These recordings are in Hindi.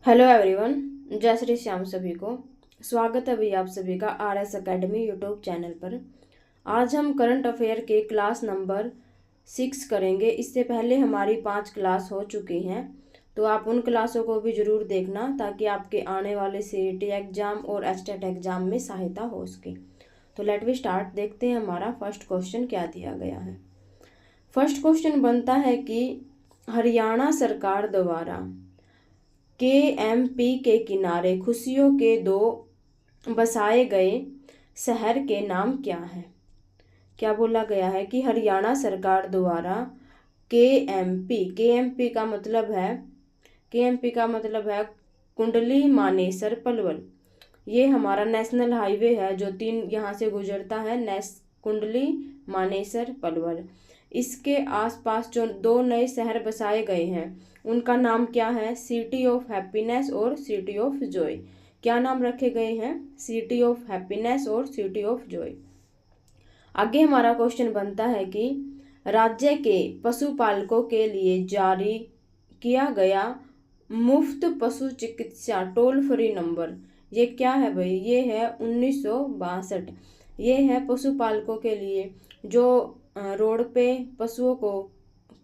Hello everyone. जय श्री श्याम सभी को। स्वागत है भैया आप सभी का RS एकेडमी यूट्यूब चैनल पर। आज हम करंट अफेयर के क्लास नंबर 6 करेंगे। इससे पहले हमारी 5 क्लास हो चुकी हैं, तो आप उन क्लासों को भी ज़रूर देखना ताकि आपके आने वाले CET एग्ज़ाम और एचटेट एग्ज़ाम में सहायता हो सके। तो लेट वी स्टार्ट। देखते हैं हमारा फर्स्ट क्वेश्चन क्या दिया गया है। फर्स्ट क्वेश्चन बनता है कि हरियाणा सरकार द्वारा KMP के किनारे खुशियों के 2 बसाए गए शहर के नाम क्या है। क्या बोला गया है कि हरियाणा सरकार द्वारा KMP का मतलब है कुंडली मानेसर पलवल। ये हमारा नेशनल हाईवे है जो 3 यहाँ से गुजरता है, कुंडली मानेसर पलवल। इसके आसपास जो 2 नए शहर बसाए गए हैं उनका नाम क्या है? सिटी ऑफ हैप्पीनेस और सिटी ऑफ जॉय। क्या नाम रखे गए हैं? सिटी ऑफ हैप्पीनेस और सिटी ऑफ जॉय। आगे हमारा क्वेश्चन बनता है कि राज्य के पशुपालकों के लिए जारी किया गया मुफ्त पशु चिकित्सा टोल फ्री नंबर, ये क्या है भाई? ये है 1962। ये है पशुपालकों के लिए जो रोड पे पशुओं को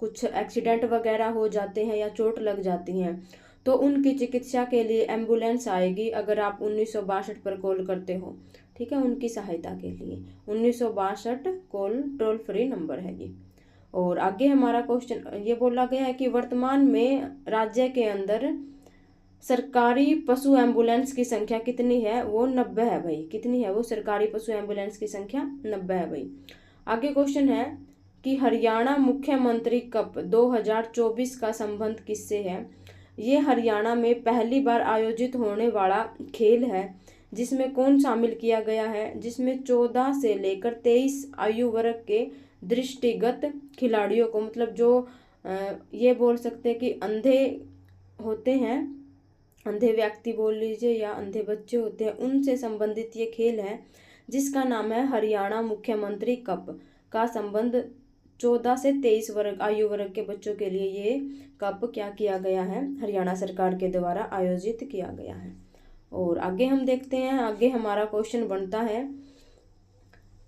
कुछ एक्सीडेंट वगैरह हो जाते हैं या चोट लग जाती हैं, तो उनकी चिकित्सा के लिए एम्बुलेंस आएगी अगर आप 1962 पर कॉल करते हो। ठीक है, उनकी सहायता के लिए 1962 कॉल टोल फ्री नंबर है ये। और आगे हमारा क्वेश्चन ये बोला गया है कि वर्तमान में राज्य के अंदर सरकारी पशु एम्बुलेंस की संख्या कितनी है? वो 90 है भाई। कितनी है वो? सरकारी पशु एम्बुलेंस की संख्या 90 है भाई। आगे क्वेश्चन है कि हरियाणा मुख्यमंत्री कप 2024 का संबंध किससे है? ये हरियाणा में पहली बार आयोजित होने वाला खेल है जिसमें कौन शामिल किया गया है? जिसमें 14 से लेकर 23 आयु वर्ग के दृष्टिगत खिलाड़ियों को, मतलब जो ये बोल सकते हैं कि अंधे होते हैं, अंधे व्यक्ति बोल लीजिए या अंधे बच्चे होते हैं, उनसे संबंधित ये खेल है जिसका नाम है हरियाणा मुख्यमंत्री कप। का संबंध 14 से 23 आयु वर्ग के बच्चों के लिए ये कप क्या किया गया है? हरियाणा सरकार के द्वारा आयोजित किया गया है। और आगे हम देखते हैं। आगे हमारा क्वेश्चन बनता है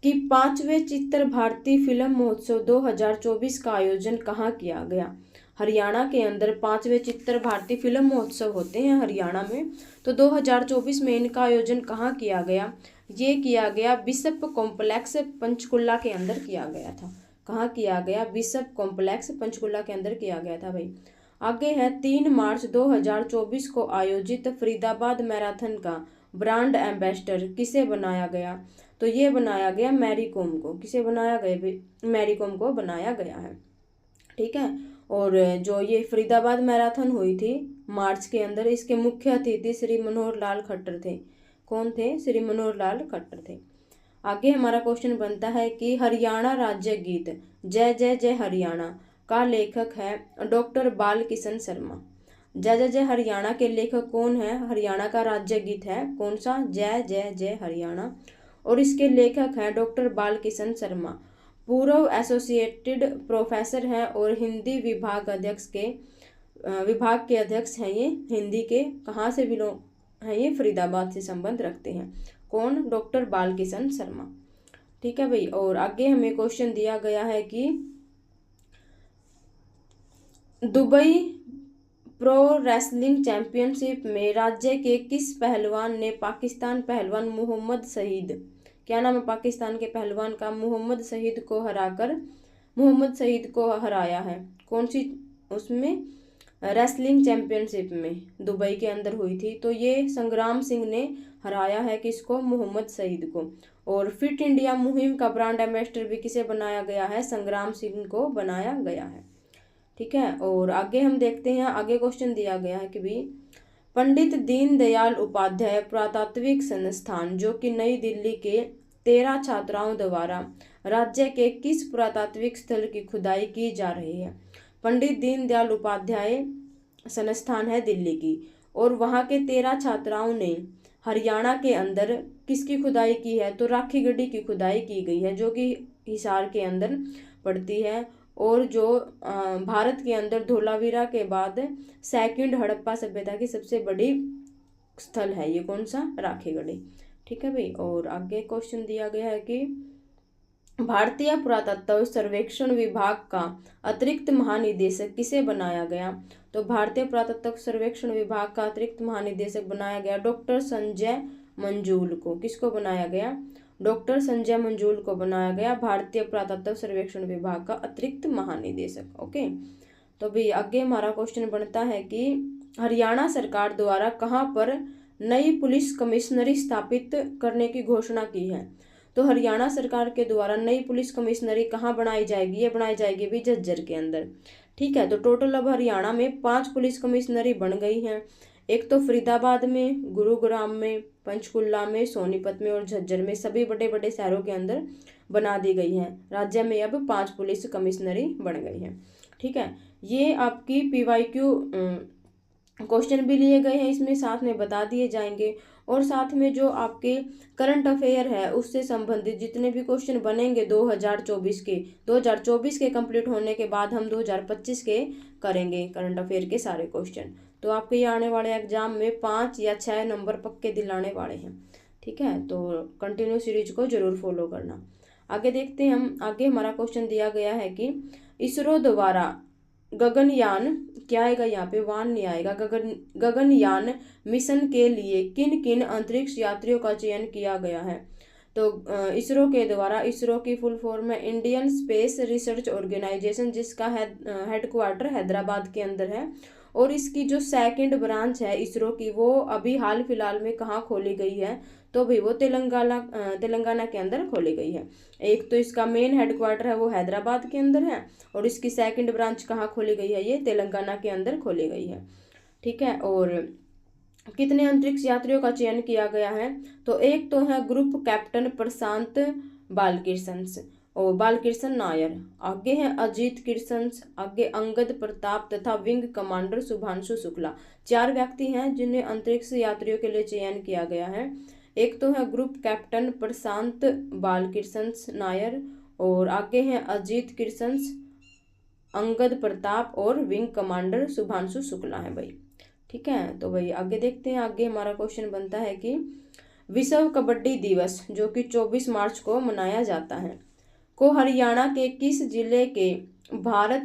कि 5वें चित्र भारती फिल्म महोत्सव 2024 का आयोजन कहाँ किया गया? हरियाणा के अंदर 5वें चित्र भारती फिल्म महोत्सव होते हैं हरियाणा में, तो 2024 में इनका आयोजन कहाँ किया गया? ये किया गया बिशप कॉम्प्लेक्स पंचकुला के अंदर किया गया था। कहाँ किया गया? बिशप कॉम्प्लेक्स पंचकुला के अंदर किया गया था भाई। आगे है 3 मार्च 2024 को आयोजित फरीदाबाद मैराथन का ब्रांड एम्बेसडर किसे बनाया गया? तो ये बनाया गया मैरी कॉम को। किसे बनाया गया? मैरी कॉम को बनाया गया है। ठीक है। और जो ये फरीदाबाद मैराथन हुई थी मार्च के अंदर, इसके मुख्य अतिथि श्री मनोहर लाल खट्टर थे। कौन थे? श्री मनोहर लाल खट्टर थे। आगे हमारा क्वेश्चन बनता है कि हरियाणा राज्य गीत जय जय जय हरियाणा का लेखक है डॉक्टर बाल किशन शर्मा। जय जय जय हरियाणा के लेखक कौन है? हरियाणा का राज्य गीत है कौन सा? जय जय जय हरियाणा। और इसके लेखक हैं डॉक्टर बाल किशन शर्मा। पूर्व एसोसिएटेड प्रोफेसर हैं और हिंदी विभाग के अध्यक्ष हैं। ये हिंदी के कहाँ से बिलोंग हैं? ये फरीदाबाद से संबंध रखते हैं। कौन? डॉक्टर बाल किशन शर्मा। ठीक है भाई। और आगे हमें क्वेश्चन दिया गया है कि दुबई प्रो रेसलिंग चैंपियनशिप में राज्य के किस पहलवान ने पाकिस्तान पहलवान मोहम्मद शहीद, क्या नाम है पाकिस्तान के पहलवान का? मोहम्मद शहीद को हराया है? कौन सी उसमें? रेसलिंग चैंपियनशिप में दुबई के अंदर हुई थी, तो ये संग्राम सिंह ने हराया है किसको? मोहम्मद शहीद को। और फिट इंडिया मुहिम का ब्रांड एम्बेसडर भी किसे बनाया गया है? संग्राम सिंह को बनाया गया है। ठीक है। और आगे हम देखते हैं। आगे क्वेश्चन दिया गया है कि भी पंडित दीनदयाल उपाध्याय पुरातात्विक संस्थान जो कि नई दिल्ली के 13 छात्राओं द्वारा राज्य के किस पुरातात्विक स्थल की खुदाई की जा रही है? पंडित दीनदयाल उपाध्याय संस्थान है दिल्ली की, और वहाँ के 13 छात्राओं ने हरियाणा के अंदर किसकी खुदाई की है? तो राखी गढ़ी की खुदाई की गई है जो कि हिसार के अंदर पड़ती है। और जो भारत के अंदर धोलावीरा के बाद सेकंड हड़प्पा सभ्यता की सबसे बड़ी स्थल है ये कौन सा, राखीगढ़ी। ठीक है भाई। और आगे क्वेश्चन दिया गया है कि भारतीय पुरातत्व सर्वेक्षण विभाग का अतिरिक्त महानिदेशक किसे बनाया गया। तो भारतीय पुरातत्व सर्वेक्षण विभाग का अतिरिक्त महानिदेशक बनाया गया डॉक्टर संजय मंजूल को। किसको बनाया गया, डॉक्टर संजय मंजूल को बनाया गया भारतीय पुरातत्व सर्वेक्षण विभाग का अतिरिक्त महानिदेशक। ओके। तो भाई आगे हमारा क्वेश्चन बनता है कि हरियाणा सरकार द्वारा कहाँ पर नई पुलिस कमिश्नरी स्थापित करने की घोषणा की है। तो हरियाणा सरकार के द्वारा नई पुलिस कमिश्नरी कहाँ बनाई जाएगी, ये बनाई जाएगी भी झज्जर के अंदर। ठीक है। तो टोटल अब हरियाणा में 5 पुलिस कमिश्नरी बन गई हैं। एक तो फरीदाबाद में, गुरुग्राम में, पंचकुला में, सोनीपत में और झज्जर में, सभी बड़े बड़े शहरों के अंदर बना दी गई हैं। राज्य में अब 5 पुलिस कमिश्नरी बन गई हैं। ठीक है। ये आपकी PYQ क्वेश्चन भी लिए गए हैं, इसमें साथ में बता दिए जाएंगे। और साथ में जो आपके करंट अफेयर है उससे संबंधित जितने भी क्वेश्चन बनेंगे 2024 के कंप्लीट होने के बाद हम 2025 के करेंगे करंट अफेयर के सारे क्वेश्चन। तो आपके ये आने वाले एग्जाम में 5 या 6 नंबर पक्के दिलाने वाले हैं। ठीक है। तो कंटिन्यू सीरीज को जरूर फॉलो करना। आगे देखते हैं हम। आगे हमारा क्वेश्चन दिया गया है कि इसरो द्वारा गगनयान, क्या आएगा यहाँ पे, वान नहीं आएगा, गगनयान मिशन के लिए किन किन अंतरिक्ष यात्रियों का चयन किया गया है। तो इसरो के द्वारा, इसरो की फुल फॉर्म है इंडियन स्पेस रिसर्च ऑर्गेनाइजेशन, जिसका हेडक्वार्टर हैदराबाद के अंदर है। और इसकी जो सेकंड ब्रांच है इसरो की, वो अभी हाल फिलहाल में कहाँ खोली गई है, तो भाई वो तेलंगाना के अंदर खोली गई है। एक तो इसका मेन हेडक्वार्टर है वो हैदराबाद के अंदर है, और इसकी सेकंड ब्रांच कहाँ खोली गई है, ये तेलंगाना के अंदर खोली गई है। ठीक है। और कितने अंतरिक्ष यात्रियों का चयन किया गया है, तो एक तो है ग्रुप कैप्टन प्रशांत बालकृष्ण नायर, आगे है अजीत कृष्ण, आगे अंगद प्रताप तथा विंग कमांडर शुभांशु शुक्ला। 4 व्यक्ति हैं जिन्हें अंतरिक्ष यात्रियों के लिए चयन किया गया है। एक तो है ग्रुप कैप्टन प्रशांत बालकृष्ण नायर, और आगे हैं अजीत कृष्ण, अंगद प्रताप और विंग कमांडर शुभांशु शुक्ला है भाई। ठीक है। तो भाई आगे देखते हैं। आगे हमारा क्वेश्चन बनता है कि विश्व कबड्डी दिवस जो कि 24 मार्च को मनाया जाता है को हरियाणा के किस जिले के भारत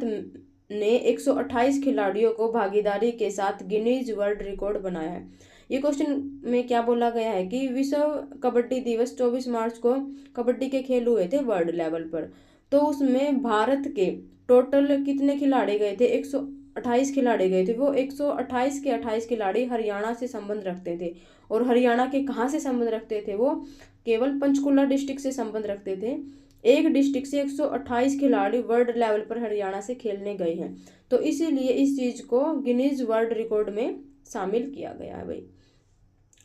ने 128 खिलाड़ियों को भागीदारी के साथ गिनीज वर्ल्ड रिकॉर्ड बनाया है। ये क्वेश्चन में क्या बोला गया है कि विश्व कबड्डी दिवस 24 मार्च को कबड्डी के खेल हुए थे वर्ल्ड लेवल पर, तो उसमें भारत के टोटल कितने खिलाड़ी गए थे, 128 खिलाड़ी गए थे। वो 128 के 28 खिलाड़ी हरियाणा से संबंध रखते थे। और हरियाणा के कहाँ से संबंध रखते थे, वो केवल पंचकुला डिस्ट्रिक्ट से संबंध रखते थे। एक डिस्ट्रिक्ट से 128 खिलाड़ी वर्ल्ड लेवल पर हरियाणा से खेलने गए हैं, तो इसीलिए इस चीज को गिनीज वर्ल्ड रिकॉर्ड में शामिल किया गया है भाई।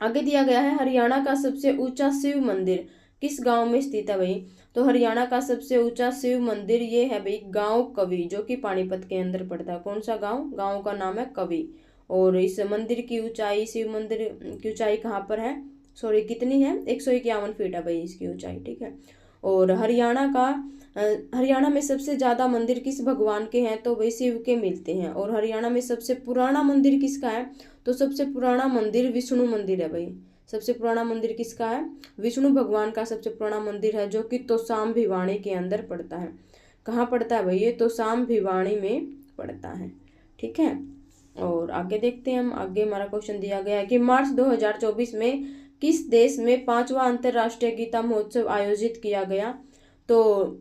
आगे दिया गया है हरियाणा का सबसे ऊंचा शिव मंदिर किस गांव में स्थित है भाई। तो हरियाणा का सबसे ऊंचा शिव मंदिर ये है भाई गांव कवि, जो कि पानीपत के अंदर पड़ता है। कौन सा गांव, गांव का नाम है कवि। और इस मंदिर की ऊंचाई, शिव मंदिर की ऊंचाई कहाँ पर है, सॉरी कितनी है, 151 फीट है भाई इसकी ऊंचाई। ठीक है। और हरियाणा में सबसे ज्यादा मंदिर किस भगवान के हैं, तो भाई शिव के मिलते हैं। और हरियाणा में सबसे पुराना मंदिर किसका है, तो सबसे पुराना मंदिर विष्णु मंदिर है भाई। सबसे पुराना मंदिर किसका है, विष्णु भगवान का सबसे पुराना मंदिर है, जो कि तोसाम भिवानी के अंदर पड़ता है। कहाँ पड़ता है भाई, ये तोसाम भिवानी में पड़ता है। ठीक है। और आगे देखते हैं हम। आगे हमारा क्वेश्चन दिया गया है कि मार्च 2024 में किस देश में 5वां अंतर्राष्ट्रीय गीता महोत्सव आयोजित किया गया। तो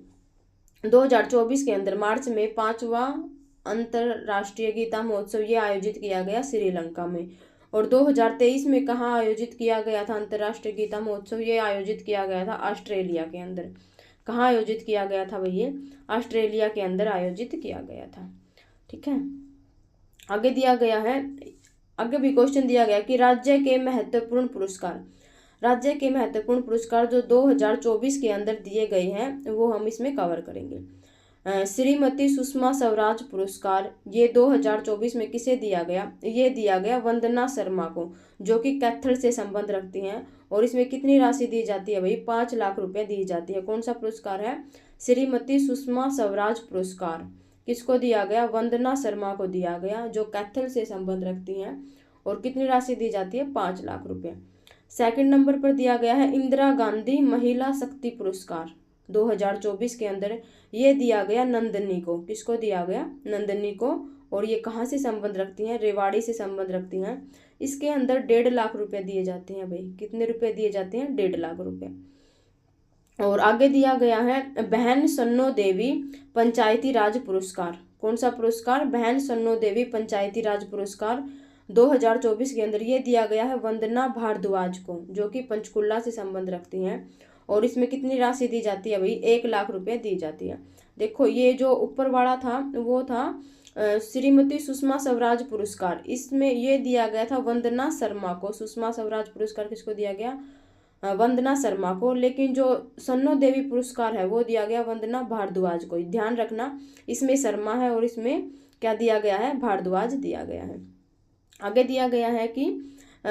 2024 के अंदर मार्च में 5वां अंतर्राष्ट्रीय गीता महोत्सव ये आयोजित किया गया श्रीलंका में। और 2023 में कहाँ आयोजित किया गया था अंतर्राष्ट्रीय गीता महोत्सव, ये आयोजित किया गया था ऑस्ट्रेलिया के अंदर। कहाँ आयोजित किया गया था भैया, ऑस्ट्रेलिया के अंदर आयोजित किया गया था। ठीक है। आगे दिया गया है, आगे भी क्वेश्चन दिया गया कि राज्य के महत्वपूर्ण पुरस्कार जो 2024 के अंदर दिए गए हैं वो हम इसमें कवर करेंगे। श्रीमती सुषमा स्वराज पुरस्कार ये 2024 में किसे दिया गया, ये दिया गया वंदना शर्मा को, जो कि कैथल से संबंध रखती हैं। और इसमें कितनी राशि दी जाती है भाई, 5 लाख रुपए दी जाती है। कौन सा पुरस्कार है, श्रीमती सुषमा स्वराज पुरस्कार किसको दिया गया? वंदना शर्मा को दिया गया, जो कैथल से संबंध रखती हैं। और कितनी राशि दी जाती है? 5 लाख रुपए। सेकंड नंबर पर दिया गया है इंदिरा गांधी महिला शक्ति पुरस्कार 2024 के अंदर ये दिया गया नंदनी को। किसको दिया गया? नंदनी को। और ये कहाँ से संबंध रखती हैं? रेवाड़ी से संबंध रखती हैं। इसके अंदर 1.5 लाख रुपए दिए जाते हैं भाई। कितने रुपए दिए जाते हैं? 1.5 लाख रुपए। और आगे दिया गया है बहन सन्नो देवी पंचायती राज पुरस्कार। कौन सा पुरस्कार? बहन सन्नो देवी पंचायती राज पुरस्कार 2024 के अंदर ये दिया गया है वंदना भारद्वाज को, जो कि पंचकुला से संबंध रखती हैं। और इसमें कितनी राशि दी जाती है भाई? 1 लाख रुपए दी जाती है। देखो ये जो ऊपर वाला था वो था श्रीमती सुषमा स्वराज पुरस्कार, इसमें ये दिया गया था वंदना शर्मा को। सुषमा स्वराज पुरस्कार किसको दिया गया? वंदना शर्मा को। लेकिन जो सन्नो देवी पुरस्कार है वो दिया गया वंदना भारद्वाज को। ध्यान रखना इसमें शर्मा है और इसमें क्या दिया गया है? भारद्वाज दिया गया है। आगे दिया गया है कि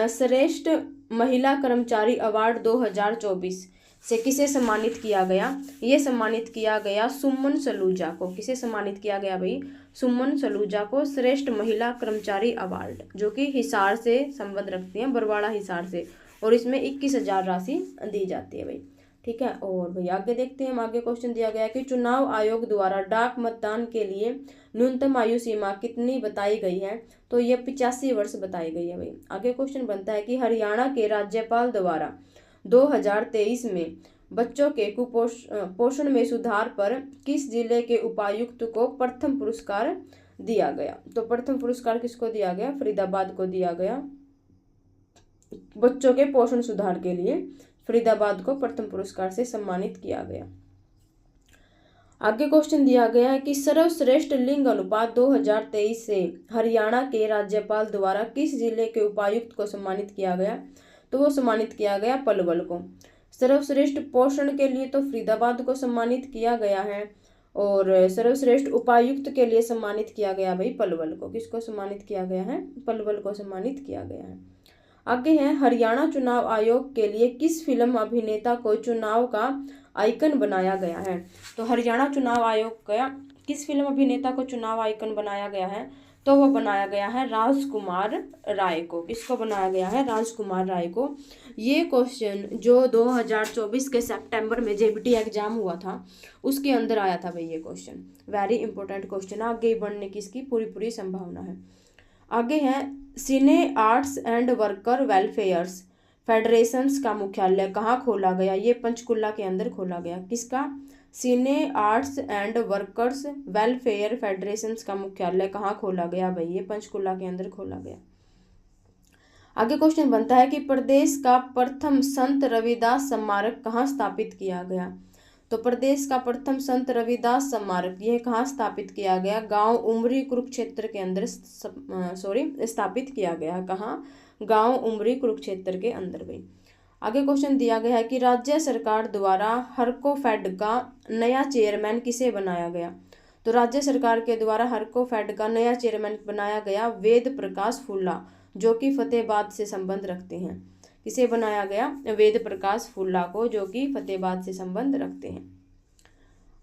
श्रेष्ठ महिला कर्मचारी अवार्ड 2024 से किसे सम्मानित किया गया? ये सम्मानित किया गया सुमन सलूजा को। किसे सम्मानित किया गया भाई? सुमन सलूजा को श्रेष्ठ महिला कर्मचारी अवार्ड, जो कि हिसार से संबंध रखती हैं, बरवाड़ा हिसार से। और इसमें 21,000 राशि दी जाती है भाई। ठीक है। और भाई आगे देखते हैं, हम आगे क्वेश्चन दिया गया कि चुनाव आयोग द्वारा डाक मतदान के लिए न्यूनतम आयु सीमा कितनी बताई गई है? तो ये 85 वर्ष बताई गई है भाई। आगे क्वेश्चन बनता है कि हरियाणा के राज्यपाल द्वारा 2023 में बच्चों के कुपोषण में सुधार पर किस जिले के उपायुक्त को प्रथम पुरस्कार दिया गया? तो प्रथम पुरस्कार किसको दिया गया? फरीदाबाद को दिया गया। बच्चों के पोषण सुधार के लिए फरीदाबाद को प्रथम पुरस्कार से सम्मानित किया गया। आगे क्वेश्चन दिया गया है कि सर्वश्रेष्ठ लिंग अनुपात 2023 से हरियाणा के राज्यपाल द्वारा किस जिले के उपायुक्त को सम्मानित किया गया? तो वो सम्मानित किया गया पलवल को। सर्वश्रेष्ठ पोषण के लिए तो फरीदाबाद को सम्मानित किया गया है, और सर्वश्रेष्ठ उपायुक्त के लिए सम्मानित किया गया भाई पलवल को। किसको सम्मानित किया गया है? पलवल को सम्मानित किया गया है। आगे है हरियाणा चुनाव आयोग के लिए किस फिल्म अभिनेता को चुनाव का आइकन बनाया गया है? तो हरियाणा चुनाव आयोग का किस फिल्म अभिनेता को चुनाव आइकन बनाया गया है? तो वो बनाया गया है राजकुमार राय को। किसको बनाया गया है? राजकुमार राय को। ये क्वेश्चन जो 2024 के सितंबर में जेबीटी एग्जाम हुआ था उसके अंदर आया था भाई। ये क्वेश्चन वेरी इंपॉर्टेंट क्वेश्चन, आगे बढ़ने की इसकी पूरी संभावना है। आगे है cine arts and worker welfares federations का मुख्यालय कहाँ खोला गया? ये पंचकुला के अंदर खोला गया। किसका? Cine arts and workers welfare federations का मुख्यालय कहाँ खोला गया भाई? ये पंचकुला के अंदर खोला गया। आगे क्वेश्चन बनता है कि प्रदेश का प्रथम संत रविदास स्मारक कहाँ स्थापित किया गया? तो प्रदेश का प्रथम संत रविदास स्मारक यह कहाँ स्थापित किया गया? गांव उमरी कुरुक्षेत्र के अंदर स्थापित किया गया। कहाँ? गांव उमरी कुरुक्षेत्र के अंदर भाई। आगे क्वेश्चन दिया गया है कि राज्य सरकार द्वारा हरकोफेड का नया चेयरमैन किसे बनाया गया? तो राज्य सरकार के द्वारा हरकोफेड का नया चेयरमैन बनाया गया वेद प्रकाश फुल्ला, जो कि फतेहाबाद से संबंध रखते हैं। किसे बनाया गया? वेद प्रकाश फुल्ला को, जो कि फतेहाबाद से संबंध रखते हैं।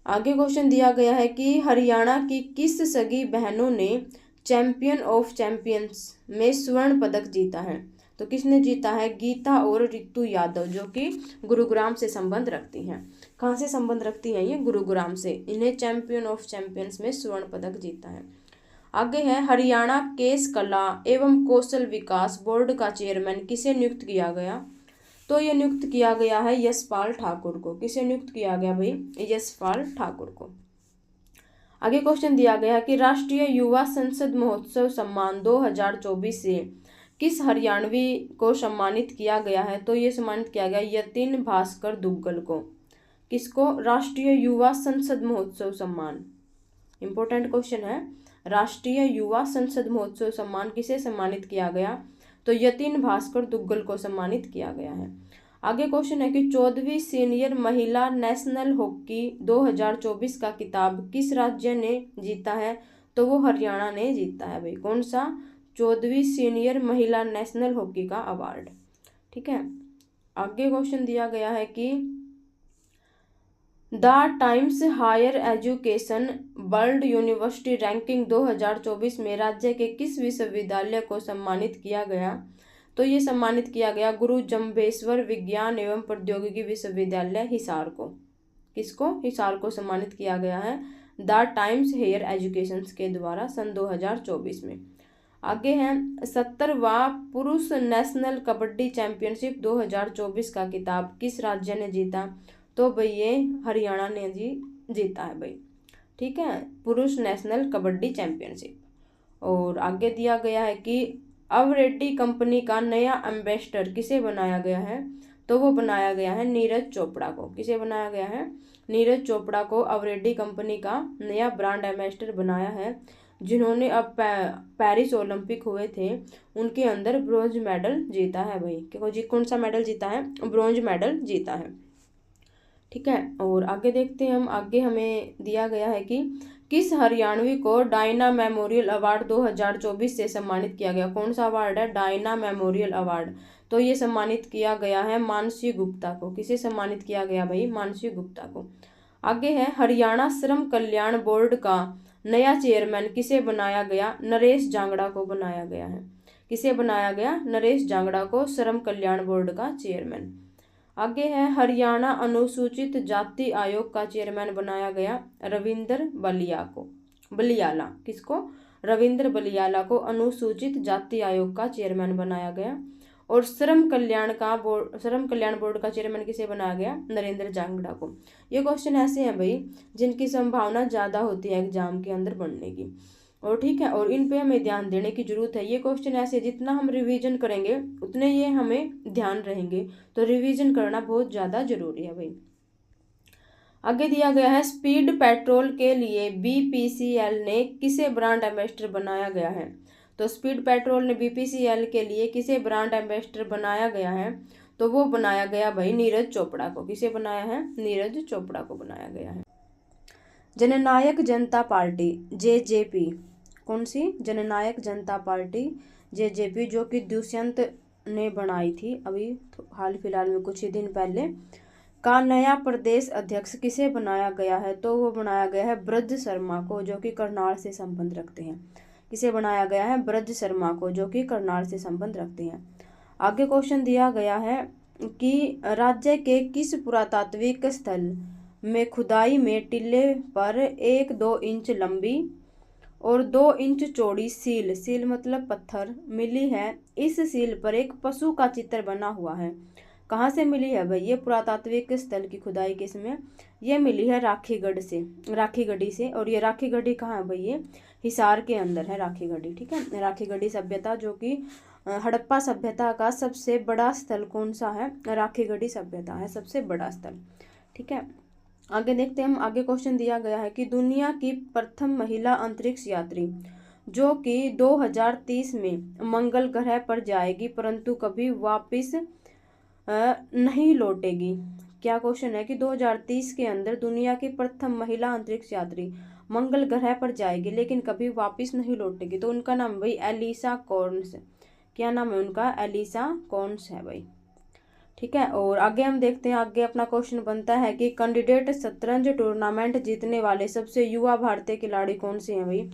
आगे क्वेश्चन दिया गया है कि हरियाणा की किस सगी बहनों ने चैंपियन ऑफ चैंपियंस में स्वर्ण पदक जीता है? तो किसने जीता है? गीता और रितु यादव, जो कि गुरुग्राम से संबंध रखती हैं। कहाँ से संबंध रखती हैं ये? गुरुग्राम से। इन्हें चैंपियन ऑफ चैंपियंस में स्वर्ण पदक जीता है। आगे है हरियाणा केश कला एवं कौशल विकास बोर्ड का चेयरमैन किसे नियुक्त किया गया? तो ये नियुक्त किया गया है यशपाल ठाकुर को। किसे नियुक्त किया गया भाई? यशपाल ठाकुर को। आगे क्वेश्चन दिया गया कि राष्ट्रीय युवा संसद महोत्सव सम्मान 2024 से किस हरियाणवी को सम्मानित किया गया है? तो ये सम्मानित किया गया यतिन भास्कर दुग्गल को। किसको? राष्ट्रीय युवा संसद महोत्सव सम्मान। इंपॉर्टेंट क्वेश्चन है। राष्ट्रीय युवा संसद महोत्सव सम्मान किसे सम्मानित किया गया? तो यतिन भास्कर दुग्गल को सम्मानित किया गया है। आगे क्वेश्चन है कि 14वीं सीनियर महिला नेशनल हॉकी 2024 का किताब किस राज्य ने जीता है? तो वो हरियाणा ने जीता है भाई। कौन सा? 14वीं सीनियर महिला नेशनल हॉकी का अवार्ड। ठीक है। आगे क्वेश्चन दिया गया है कि the Times Higher Education World University ranking 2024 में राज्य के किस विश्वविद्यालय को सम्मानित किया गया? तो ये सम्मानित किया गया गुरु जम्भेश्वर विज्ञान एवं प्रौद्योगिकी विश्वविद्यालय हिसार को। किसको? हिसार को सम्मानित किया गया है द टाइम्स हायर एजुकेशन के द्वारा सन 2024 में। आगे है 70वां पुरुष नेशनल कबड्डी चैंपियनशिप 2024 का खिताब किस राज्य ने जीता? तो भाई ये हरियाणा ने जीता है भाई। ठीक है, पुरुष नेशनल कबड्डी चैंपियनशिप। और आगे दिया गया है कि अवरेडी कंपनी का नया एम्बेसडर किसे बनाया गया है? तो वो बनाया गया है नीरज चोपड़ा को। किसे बनाया गया है? नीरज चोपड़ा को अवरेडी कंपनी का नया ब्रांड एम्बेसडर बनाया है, जिन्होंने अब पेरिस ओलंपिक हुए थे उनके अंदर ब्रोंज मेडल जीता है भाई। कौन सा मेडल जीता है? ब्रोंज मेडल जीता है। ठीक है, और आगे देखते हैं हम। आगे हमें दिया गया है कि किस हरियाणवी को डायना मेमोरियल अवार्ड 2024 से सम्मानित किया गया? कौन सा अवार्ड है? Diana memorial award. तो ये सम्मानित किया गया है मानसी गुप्ता को। किसे सम्मानित किया गया भाई? मानसी गुप्ता को। आगे है हरियाणा श्रम कल्याण बोर्ड का नया चेयरमैन किसे बनाया गया? नरेश जांगड़ा को बनाया गया है। किसे बनाया गया? नरेश जांगड़ा को श्रम कल्याण बोर्ड का चेयरमैन। आगे है हरियाणा अनुसूचित जाति आयोग का चेयरमैन बनाया गया रविंद्र बलियाला। किसको? रविंद्र बलियाला को अनुसूचित जाति आयोग का चेयरमैन बनाया गया। और श्रम कल्याण बोर्ड का चेयरमैन किसे बनाया गया? नरेंद्र जांगड़ा को। ये क्वेश्चन ऐसे हैं भाई जिनकी संभावना ज़्यादा होती है एग्जाम के अंदर बनने की। और ठीक है, और इन पे हमें ध्यान देने की जरूरत है। ये क्वेश्चन ऐसे जितना हम रिवीजन करेंगे उतने ये हमें ध्यान रहेंगे, तो रिवीजन करना बहुत ज़्यादा जरूरी है भाई। आगे दिया गया है स्पीड पेट्रोल के लिए BPCL ने किसे ब्रांड एम्बेसडर बनाया गया है? तो स्पीड पेट्रोल ने BPCL के लिए किसे ब्रांड एम्बेसडर बनाया गया है? तो वो बनाया गया भाई नीरज चोपड़ा को। किसे बनाया है? नीरज चोपड़ा को बनाया गया है। जननायक जनता पार्टी JJP, कौन सी? जननायक जनता पार्टी JJP, जो कि दुष्यंत ने बनाई थी अभी हाल फिलहाल में कुछ ही दिन पहले, का नया प्रदेश अध्यक्ष किसे बनाया गया है? तो वो बनाया गया है ब्रज शर्मा को, जो कि करनाल से संबंध रखते हैं। किसे बनाया गया है? ब्रज शर्मा को, जो कि करनाल से संबंध रखते हैं। आगे क्वेश्चन दिया गया है कि राज्य के किस पुरातात्विक स्थल में खुदाई में टिल्ले पर 1-2 इंच लंबी और 2 इंच चौड़ी सील मतलब पत्थर मिली है? इस सील पर एक पशु का चित्र बना हुआ है। कहाँ से मिली है भाई? ये पुरातात्विक स्थल की खुदाई किसमें? ये मिली है राखीगढ़ी से। और ये राखीगढ़ी कहाँ है भाई? ये हिसार के अंदर है राखीगढ़ी। ठीक है, राखीगढ़ी सभ्यता, जो कि हड़प्पा सभ्यता का सबसे बड़ा स्थल कौन सा है? राखीगढ़ी सभ्यता है सबसे बड़ा स्थल। ठीक है, आगे देखते हैं हम। आगे क्वेश्चन दिया गया है कि दुनिया की प्रथम महिला अंतरिक्ष यात्री जो कि 2030 में मंगल ग्रह पर जाएगी परंतु कभी वापस नहीं लौटेगी। क्या क्वेश्चन है कि 2030 के अंदर दुनिया की प्रथम महिला अंतरिक्ष यात्री मंगल ग्रह पर जाएगी लेकिन कभी वापस नहीं लौटेगी। तो उनका नाम भाई एलिसा कॉर्न्स। क्या नाम है उनका? एलिसा कॉर्न्स है भाई। ठीक है, और आगे हम देखते हैं। आगे अपना क्वेश्चन बनता है कि कैंडिडेट शतरंज टूर्नामेंट जीतने वाले सबसे युवा भारतीय खिलाड़ी कौन से हैं भाई?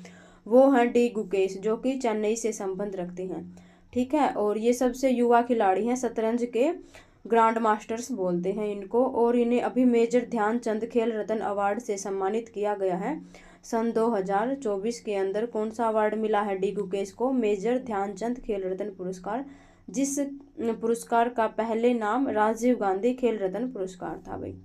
वो हैं डी गुकेश, जो कि चेन्नई से संबंध रखते हैं। ठीक है, और ये सबसे युवा खिलाड़ी हैं, शतरंज के ग्रांड मास्टर्स बोलते हैं इनको। और इन्हें अभी मेजर ध्यानचंद खेल रत्न अवार्ड से सम्मानित किया गया है सन 2024 के अंदर। कौन सा अवार्ड मिला है डी गुकेश को? मेजर ध्यानचंद खेल रत्न पुरस्कार, जिस पुरस्कार का पहले नाम राजीव गांधी खेल रत्न पुरस्कार था भाई।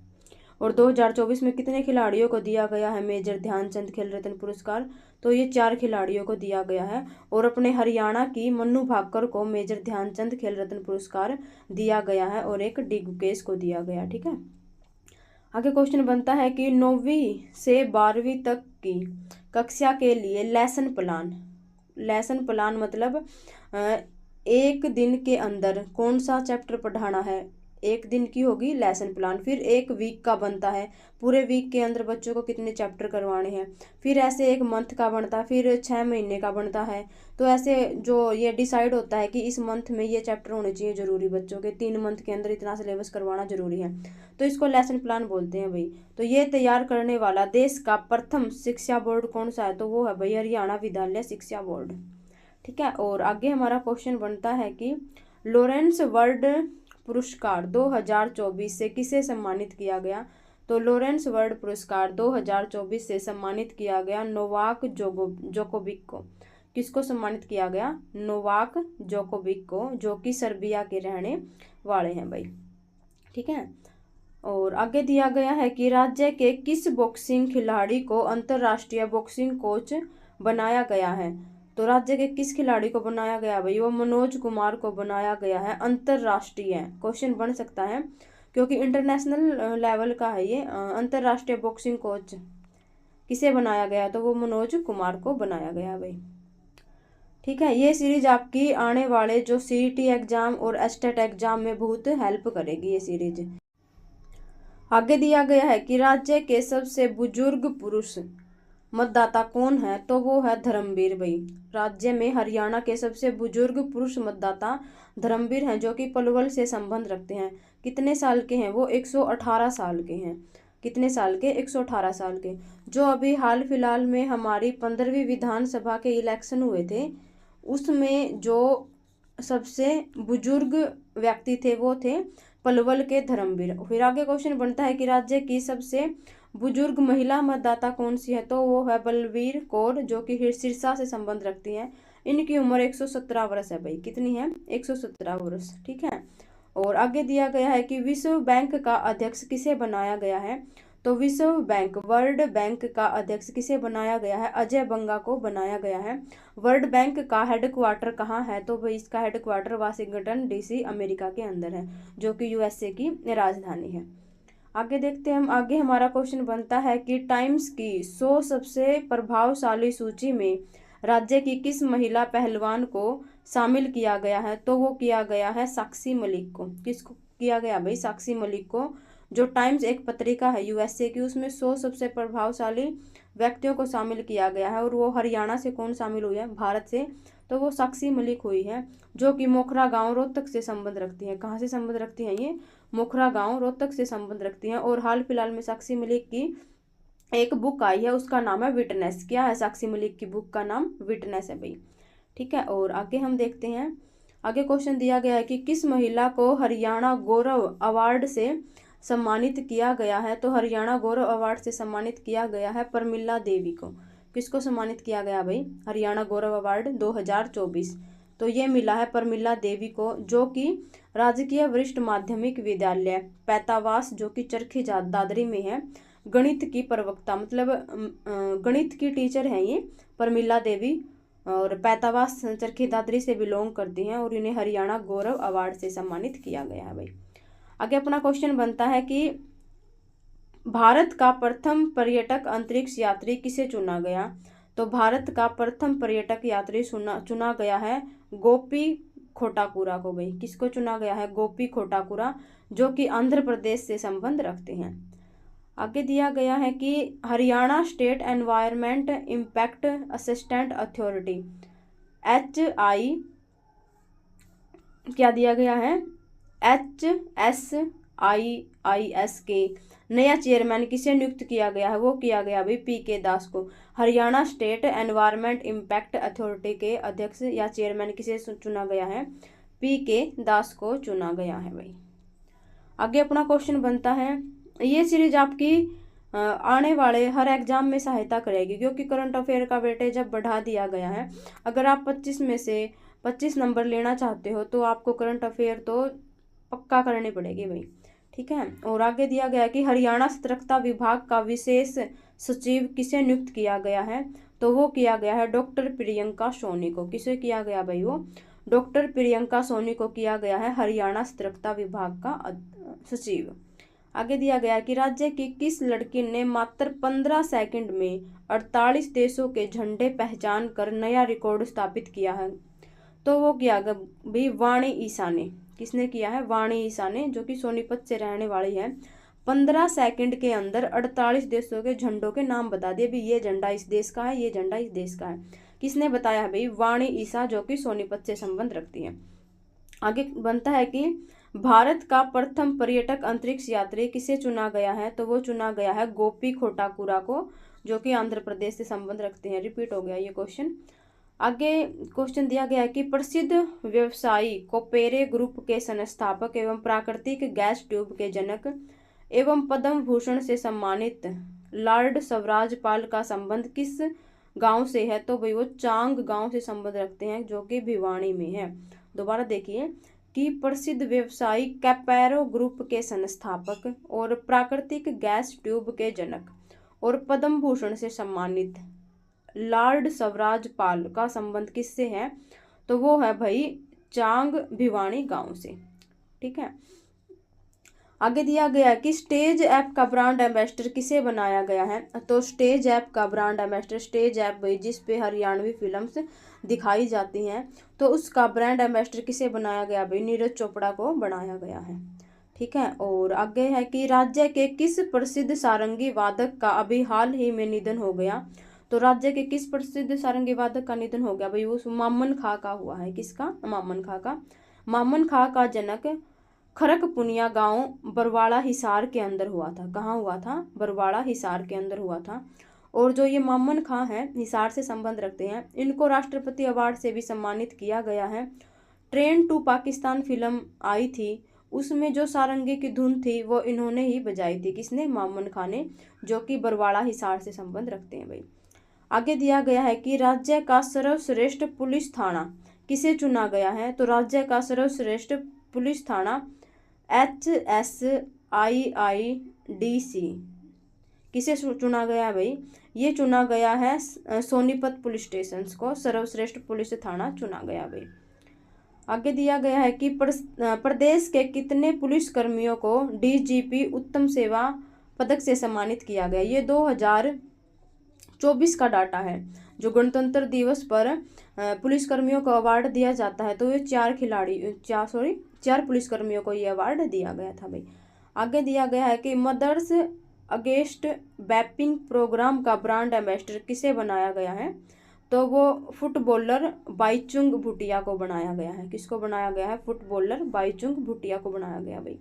और 2024 में कितने खिलाड़ियों को दिया गया है मेजर ध्यानचंद खेल रत्न पुरस्कार? तो ये 4 खिलाड़ियों को दिया गया है। और अपने हरियाणा की मन्नू भाकर को मेजर ध्यानचंद खेल रत्न पुरस्कार दिया गया है और एक डी गुकेश को दिया गया। ठीक है, आगे क्वेश्चन बनता है कि 9वीं से 12वीं तक की कक्षा के लिए लेसन प्लान मतलब एक दिन के अंदर कौन सा चैप्टर पढ़ाना है? एक दिन की होगी लेसन प्लान, फिर एक वीक का बनता है, पूरे वीक के अंदर बच्चों को कितने चैप्टर करवाने हैं, फिर ऐसे एक मंथ का बनता है, फिर 6 महीने का बनता है। तो ऐसे जो ये डिसाइड होता है कि इस मंथ में ये चैप्टर होने चाहिए जरूरी बच्चों के, 3 मंथ के अंदर इतना सिलेबस करवाना जरूरी है, तो इसको लेसन प्लान बोलते हैं भाई। तो ये तैयार करने वाला देश का प्रथम शिक्षा बोर्ड कौन सा है, तो वो है भाई हरियाणा विद्यालय शिक्षा बोर्ड। ठीक है, और आगे हमारा क्वेश्चन बनता है कि लॉरेंस वर्ल्ड पुरस्कार 2024 से किसे सम्मानित किया गया, तो लॉरेंस वर्ल्ड पुरस्कार 2024 से सम्मानित किया गया नोवाक जोकोविक को। किसको सम्मानित किया गया, नोवाक जोकोविक को, जो कि सर्बिया के रहने वाले हैं भाई। ठीक है, और आगे दिया गया है कि राज्य के किस बॉक्सिंग खिलाड़ी को अंतर्राष्ट्रीय बॉक्सिंग कोच बनाया गया है, तो राज्य के किस खिलाड़ी को बनाया गया भाई, वो मनोज कुमार को बनाया गया है अंतर्राष्ट्रीय। क्वेश्चन बन सकता है क्योंकि इंटरनेशनल लेवल का है ये। अंतर्राष्ट्रीय बॉक्सिंग कोच किसे बनाया गया, तो वो मनोज कुमार को बनाया गया भाई। ठीक है, ये सीरीज आपकी आने वाले जो सीईटी एग्जाम और एस्टेट एग्जाम में बहुत हेल्प करेगी ये सीरीज। आगे दिया गया है कि राज्य के सबसे बुजुर्ग पुरुष मतदाता कौन है, तो वो है धर्मवीर भाई। राज्य में हरियाणा के सबसे बुजुर्ग पुरुष मतदाता धर्मवीर हैं, जो कि पलवल से संबंध रखते हैं। कितने साल के हैं वो, 118 साल के हैं। कितने साल के, 118 साल के। जो अभी हाल फिलहाल में हमारी 15वीं विधानसभा के इलेक्शन हुए थे, उसमें जो सबसे बुजुर्ग व्यक्ति थे वो थे पलवल के धर्मवीर। फिर आगे क्वेश्चन बनता है कि राज्य की सबसे बुजुर्ग महिला मतदाता कौन सी है, तो वो है बलवीर कौर, जो कि सिरसा से संबंध रखती हैं। इनकी उम्र 117 वर्ष है भाई। कितनी है, 117 वर्ष। ठीक है, और आगे दिया गया है कि विश्व बैंक का अध्यक्ष किसे बनाया गया है, तो विश्व बैंक वर्ल्ड बैंक का अध्यक्ष किसे बनाया गया है, अजय बंगा को बनाया गया है। वर्ल्ड बैंक का हेडक्वार्टर कहाँ है, तो भाई इसका हेडक्वार्टर वाशिंगटन डीसी अमेरिका के अंदर है, जो कि यूएसए की राजधानी है। आगे देखते हैं हम। आगे हमारा क्वेश्चन बनता है कि टाइम्स की 100 सबसे प्रभावशाली सूची में राज्य की किस महिला पहलवान को शामिल किया गया है, तो वो किया गया है साक्षी मलिक को। किसको किया गया भाई, साक्षी मलिक को। जो टाइम्स एक पत्रिका है यूएसए की, उसमें 100 सबसे प्रभावशाली व्यक्तियों को शामिल किया गया है, और वो हरियाणा से कौन शामिल हुई है, भारत से, तो वो साक्षी मलिक हुई है, जो कि मोखरा गांव रोहतक से संबंध रखती है। कहाँ से संबंध रखती हैं ये, मोखरा गांव रोहतक से संबंध रखती हैं। और हाल फिलहाल में साक्षी मलिक की एक बुक आई है, उसका नाम है विटनेस। क्या है साक्षी मलिक की बुक का नाम, विटनेस है भाई। ठीक है, और आगे हम देखते हैं। आगे क्वेश्चन दिया गया है कि किस महिला को हरियाणा गौरव अवार्ड से सम्मानित किया गया है, तो हरियाणा गौरव अवार्ड से सम्मानित किया गया है प्रमिला देवी को। किसको सम्मानित किया गया भाई, हरियाणा गौरव अवार्ड 2024, तो ये मिला है प्रमिला देवी को, जो कि राजकीय वरिष्ठ माध्यमिक विद्यालय पैतावास, जो कि चरखी दादरी में है, गणित की प्रवक्ता, मतलब गणित की टीचर हैं ये प्रमिला देवी, और पैतावास चरखी दादरी से बिलोंग करती हैं, और इन्हें हरियाणा गौरव अवार्ड से सम्मानित किया गया है भाई। आगे अपना क्वेश्चन बनता है कि भारत का प्रथम पर्यटक अंतरिक्ष यात्री किसे चुना गया, तो भारत का प्रथम पर्यटक यात्री चुना गया है गोपी खोटाकुरा को भाई। किसको चुना गया है, गोपी खोटाकुरा, जो कि आंध्र प्रदेश से संबंध रखते हैं। आगे दिया गया है कि Haryana state environment impact assistant authority HI क्या दिया गया है, HSIIS के नया चेयरमैन किसे नियुक्त किया गया है, वो किया गया भाई PK दास को। Haryana state environment impact authority के अध्यक्ष या चेयरमैन किसे चुना गया है, PK दास को चुना गया है भाई। आगे अपना क्वेश्चन बनता है, ये सीरीज आपकी आने वाले हर एग्जाम में सहायता करेगी, क्योंकि करंट अफेयर का वेटेज अब बढ़ा दिया गया है। अगर आप 25 में से 25 नंबर लेना चाहते हो, तो आपको करंट अफेयर तो पक्का करनी पड़ेगी भाई। ठीक है, और आगे दिया गया कि हरियाणा सतर्कता विभाग का विशेष सचिव किसे नियुक्त किया गया है, तो वो किया गया है डॉक्टर प्रियंका सोनी को। किसे किया गया भाई, वो डॉक्टर प्रियंका सोनी को किया गया है हरियाणा सतर्कता विभाग का सचिव। आगे दिया गया कि राज्य की किस लड़की ने मात्र 15 सेकंड में 48 देशों के झंडे पहचान कर नया रिकॉर्ड स्थापित किया है, तो वो किया गया भाई वाणी ईसा ने। किसने किया है? वाणी ईसा ने, जो कि सोनीपत से रहने वाली है। 15 सेकंड के अंदर 48 देशों के झंडों के नाम बता दिए भाई, ये झंडा इस देश का है, ये झंडा इस देश का है। किसने बताया है भाई? वाणी ईसा, जो कि सोनीपत से संबंध रखती है। आगे बनता है कि भारत का प्रथम पर्यटक अंतरिक्ष यात्री किसे चुना गया है? तो वो चुना गया है गोपी खोटाकुरा को, जो कि आंध्र प्रदेश से संबंध रखते हैं। रिपीट हो गया ये क्वेश्चन। आगे क्वेश्चन दिया गया है कि प्रसिद्ध व्यवसायी कोपेरे ग्रुप के संस्थापक एवं प्राकृतिक गैस ट्यूब के जनक एवं पद्म भूषण से सम्मानित लॉर्ड स्वराज पाल का संबंध किस गांव से है? तो भाई वो चांग गांव से संबंध रखते हैं, जो कि भिवानी में है। दोबारा देखिए कि प्रसिद्ध व्यवसायी कैपेरो ग्रुप के संस्थापक और प्राकृतिक गैस ट्यूब के जनक और पद्म भूषण से सम्मानित लॉर्ड स्वराज पाल का संबंध किससे है? तो वो है भाई चांग भिवानी गांव से। ठीक है। आगे दिया गया कि स्टेज ऐप का ब्रांड एम्बेसडर किसे बनाया गया है? तो स्टेज ऐप का ब्रांड एम्बेसडर, स्टेज ऐप भाई जिस पे हरियाणवी फिल्म्स दिखाई जाती हैं, तो उसका ब्रांड एम्बेसडर किसे बनाया गया भाई? नीरज चोपड़ा को बनाया गया है। ठीक है। और आगे है कि राज्य के किस प्रसिद्ध सारंगी वादक का अभी हाल ही में निधन हो गया? तो राज्य के किस प्रसिद्ध सारंगी वादक का निधन हो गया भाई? वो मामन खां का हुआ है। किसका? मामन खां का। मामन खां का जनक खरकपुनिया गांव बरवाड़ा हिसार के अंदर हुआ था। कहाँ हुआ था? बरवाड़ा हिसार के अंदर हुआ था। और जो ये मामन खां है, हिसार से संबंध रखते हैं, इनको राष्ट्रपति अवार्ड से भी सम्मानित किया गया है। ट्रेन टू पाकिस्तान फिल्म आई थी, उसमें जो सारंगी की धुन थी वो इन्होंने ही बजाई थी। किसने? मामन खां ने, जो कि बरवाड़ा हिसार से संबंध रखते हैं भाई। आगे दिया गया है कि राज्य का सर्वश्रेष्ठ पुलिस थाना किसे चुना गया है? तो राज्य का सर्वश्रेष्ठ पुलिस थाना HSIIDC किसे चुना गया है भाई? ये चुना गया है सोनीपत पुलिस स्टेशन को सर्वश्रेष्ठ पुलिस थाना चुना गया भाई। आगे दिया गया है कि प्रदेश के कितने पुलिस कर्मियों को DGP उत्तम सेवा पदक से सम्मानित किया गया? ये 2024 का डाटा है। जो गणतंत्र दिवस पर पुलिसकर्मियों को अवार्ड दिया जाता है, तो ये 4 पुलिसकर्मियों को ये अवार्ड दिया गया था भाई। आगे दिया गया है कि मदर्स अगेंस्ट वैपिंग प्रोग्राम का ब्रांड एम्बेसडर किसे बनाया गया है? तो वो फुटबॉलर बाईचुंग भूटिया को बनाया गया है। किसको बनाया गया है? फुटबॉलर बाईचुंग भूटिया को बनाया गया भाई।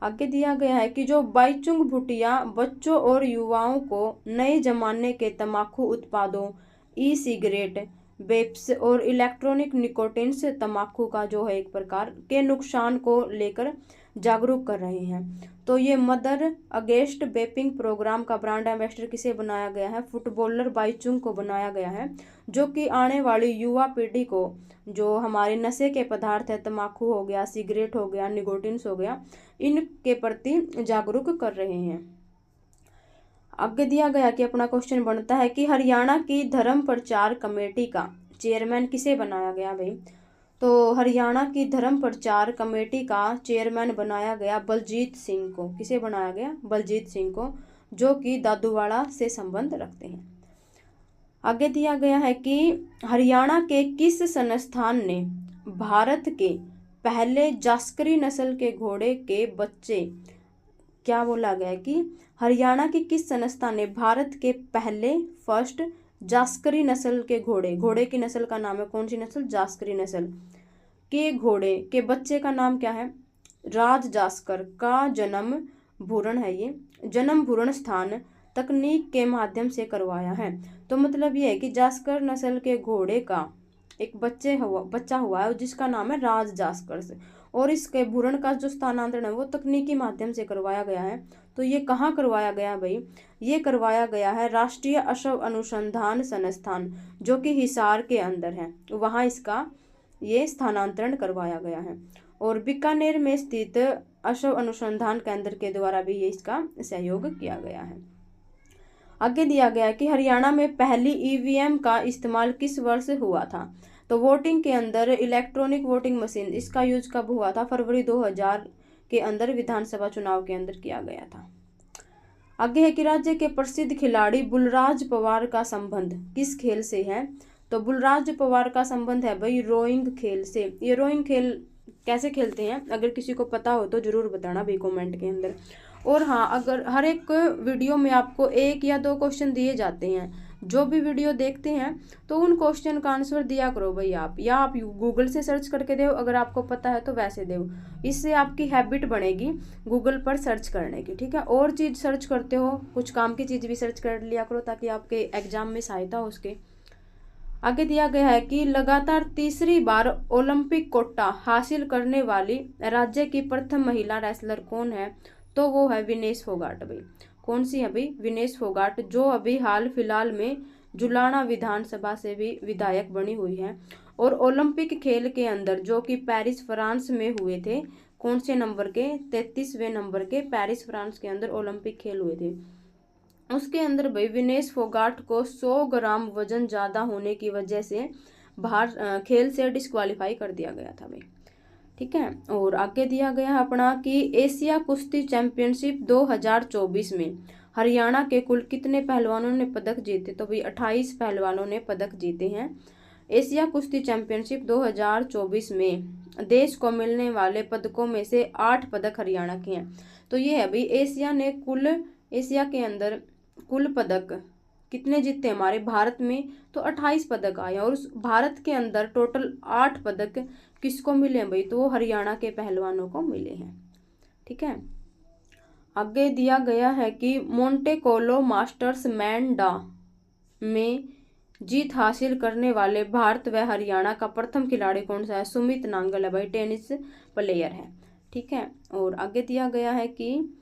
आगे दिया गया है कि जो बाईचुंग भूटिया बच्चों और युवाओं को नए जमाने के तंबाकू उत्पादों, ई सिगरेट, वेप्स और इलेक्ट्रॉनिक निकोटिन्स तंबाकू का जो है एक प्रकार के नुकसान को लेकर जागरूक कर रहे हैं। तो ये मदर अगेंस्ट वेपिंग प्रोग्राम का ब्रांड एम्बेसडर किसे बनाया गया है? फुटबॉलर बाईचुंग को बनाया गया है, जो कि आने वाली युवा पीढ़ी को जो हमारे नशे के पदार्थ है, तंबाकू हो गया, सिगरेट हो गया, निकोटिन्स हो गया, इनके प्रति जागरूक कर रहे हैं। आगे दिया गया कि अपना क्वेश्चन बनता है कि हरियाणा की धर्म प्रचार कमेटी का चेयरमैन किसे बनाया गया भाई? तो हरियाणा की धर्म प्रचार कमेटी का चेयरमैन बनाया गया बलजीत सिंह को। किसे बनाया गया? बलजीत सिंह को, जो कि दादूवाड़ा से संबंध रखते हैं। आगे दिया गया है कि हरियाणा के किस संस्थान ने भारत के पहले जास्करी नस्ल के घोड़े के बच्चे, क्या बोला गया है कि हरियाणा की किस संस्था ने भारत के पहले फर्स्ट जास्करी नस्ल के घोड़े की नस्ल का नाम है कौन सी नस्ल? जास्करी नस्ल के घोड़े के बच्चे का नाम क्या है? राज जास्कर का जन्म भूरण है। ये जन्म भूरण स्थान तकनीक के माध्यम से करवाया है। तो मतलब ये है कि जास्कर नस्ल के घोड़े का एक बच्चा हुआ है जिसका नाम है राज जास्कर से, और इसके भूरण का जो स्थानांतरण है वो तकनीकी माध्यम से करवाया गया है। तो ये कहाँ करवाया गया भाई? ये करवाया गया है राष्ट्रीय अश्व अनुसंधान संस्थान, जो कि हिसार के अंदर है, वहाँ इसका ये स्थानांतरण करवाया गया है। और बीकानेर में स्थित अश्व अनुसंधान केंद्र के द्वारा भी ये इसका सहयोग किया गया है। आगे दिया गया कि हरियाणा में पहली EVM का इस्तेमाल किस वर्ष हुआ था? तो वोटिंग के अंदर इलेक्ट्रॉनिक वोटिंग मशीन, इसका यूज कब हुआ था? फरवरी 2000 के अंदर विधानसभा चुनाव के अंदर किया गया था। आगे है कि राज्य के प्रसिद्ध खिलाड़ी बुलराज पवार का संबंध किस खेल से है? तो बुलराज पवार का संबंध है भाई रोइंग खेल से। ये रोइंग खेल कैसे खेलते हैं, अगर किसी को पता हो तो ज़रूर बताना भाई कमेंट के अंदर। और हाँ, अगर हर एक वीडियो में आपको 1 या 2 क्वेश्चन दिए जाते हैं, जो भी वीडियो देखते हैं तो उन क्वेश्चन का आंसर दिया करो भाई आप, या आप गूगल से सर्च करके दो अगर आपको पता है तो वैसे दो। इससे आपकी हैबिट बनेगी गूगल पर सर्च करने की, ठीक है। और चीज़ सर्च करते हो, कुछ काम की चीज़ भी सर्च कर लिया करो ताकि आपके एग्जाम में सहायता हो उसके। आगे दिया गया है कि लगातार तीसरी बार ओलंपिक कोटा हासिल करने वाली राज्य की प्रथम महिला रेसलर कौन है, तो वो है विनेश फोगाट भाई। कौन सी है भाई, विनेश फोगाट, जो अभी हाल फिलहाल में जुलाना विधानसभा से भी विधायक बनी हुई है। और ओलंपिक खेल के अंदर जो कि पेरिस फ्रांस में हुए थे, कौन से नंबर के, 33वें नंबर के पेरिस फ्रांस के अंदर ओलंपिक खेल हुए थे, उसके अंदर भाई विनेश फोगाट को 100 ग्राम वजन ज़्यादा होने की वजह से बाहर खेल से डिस्क्वालीफाई कर दिया गया था भाई, ठीक है। और आगे दिया गया है अपना कि एशिया कुश्ती चैंपियनशिप 2024 में हरियाणा के कुल कितने पहलवानों ने पदक जीते, तो भाई 28 पहलवानों ने पदक जीते हैं। एशिया कुश्ती चैंपियनशिप 2024 में देश को मिलने वाले पदकों में से 8 पदक हरियाणा के हैं। तो ये है भाई एशिया के अंदर कुल पदक कितने जीते हमारे भारत में, तो 28 पदक आए। और उस भारत के अंदर टोटल 8 पदक किसको मिले हैं भाई, तो वो हरियाणा के पहलवानों को मिले हैं, ठीक है। आगे दिया गया है कि मोंटे कार्लो मास्टर्स मैनडा में जीत हासिल करने वाले भारत व हरियाणा का प्रथम खिलाड़ी कौन सा है, सुमित नांगल है भाई, टेनिस प्लेयर है, ठीक है। और आगे दिया गया है कि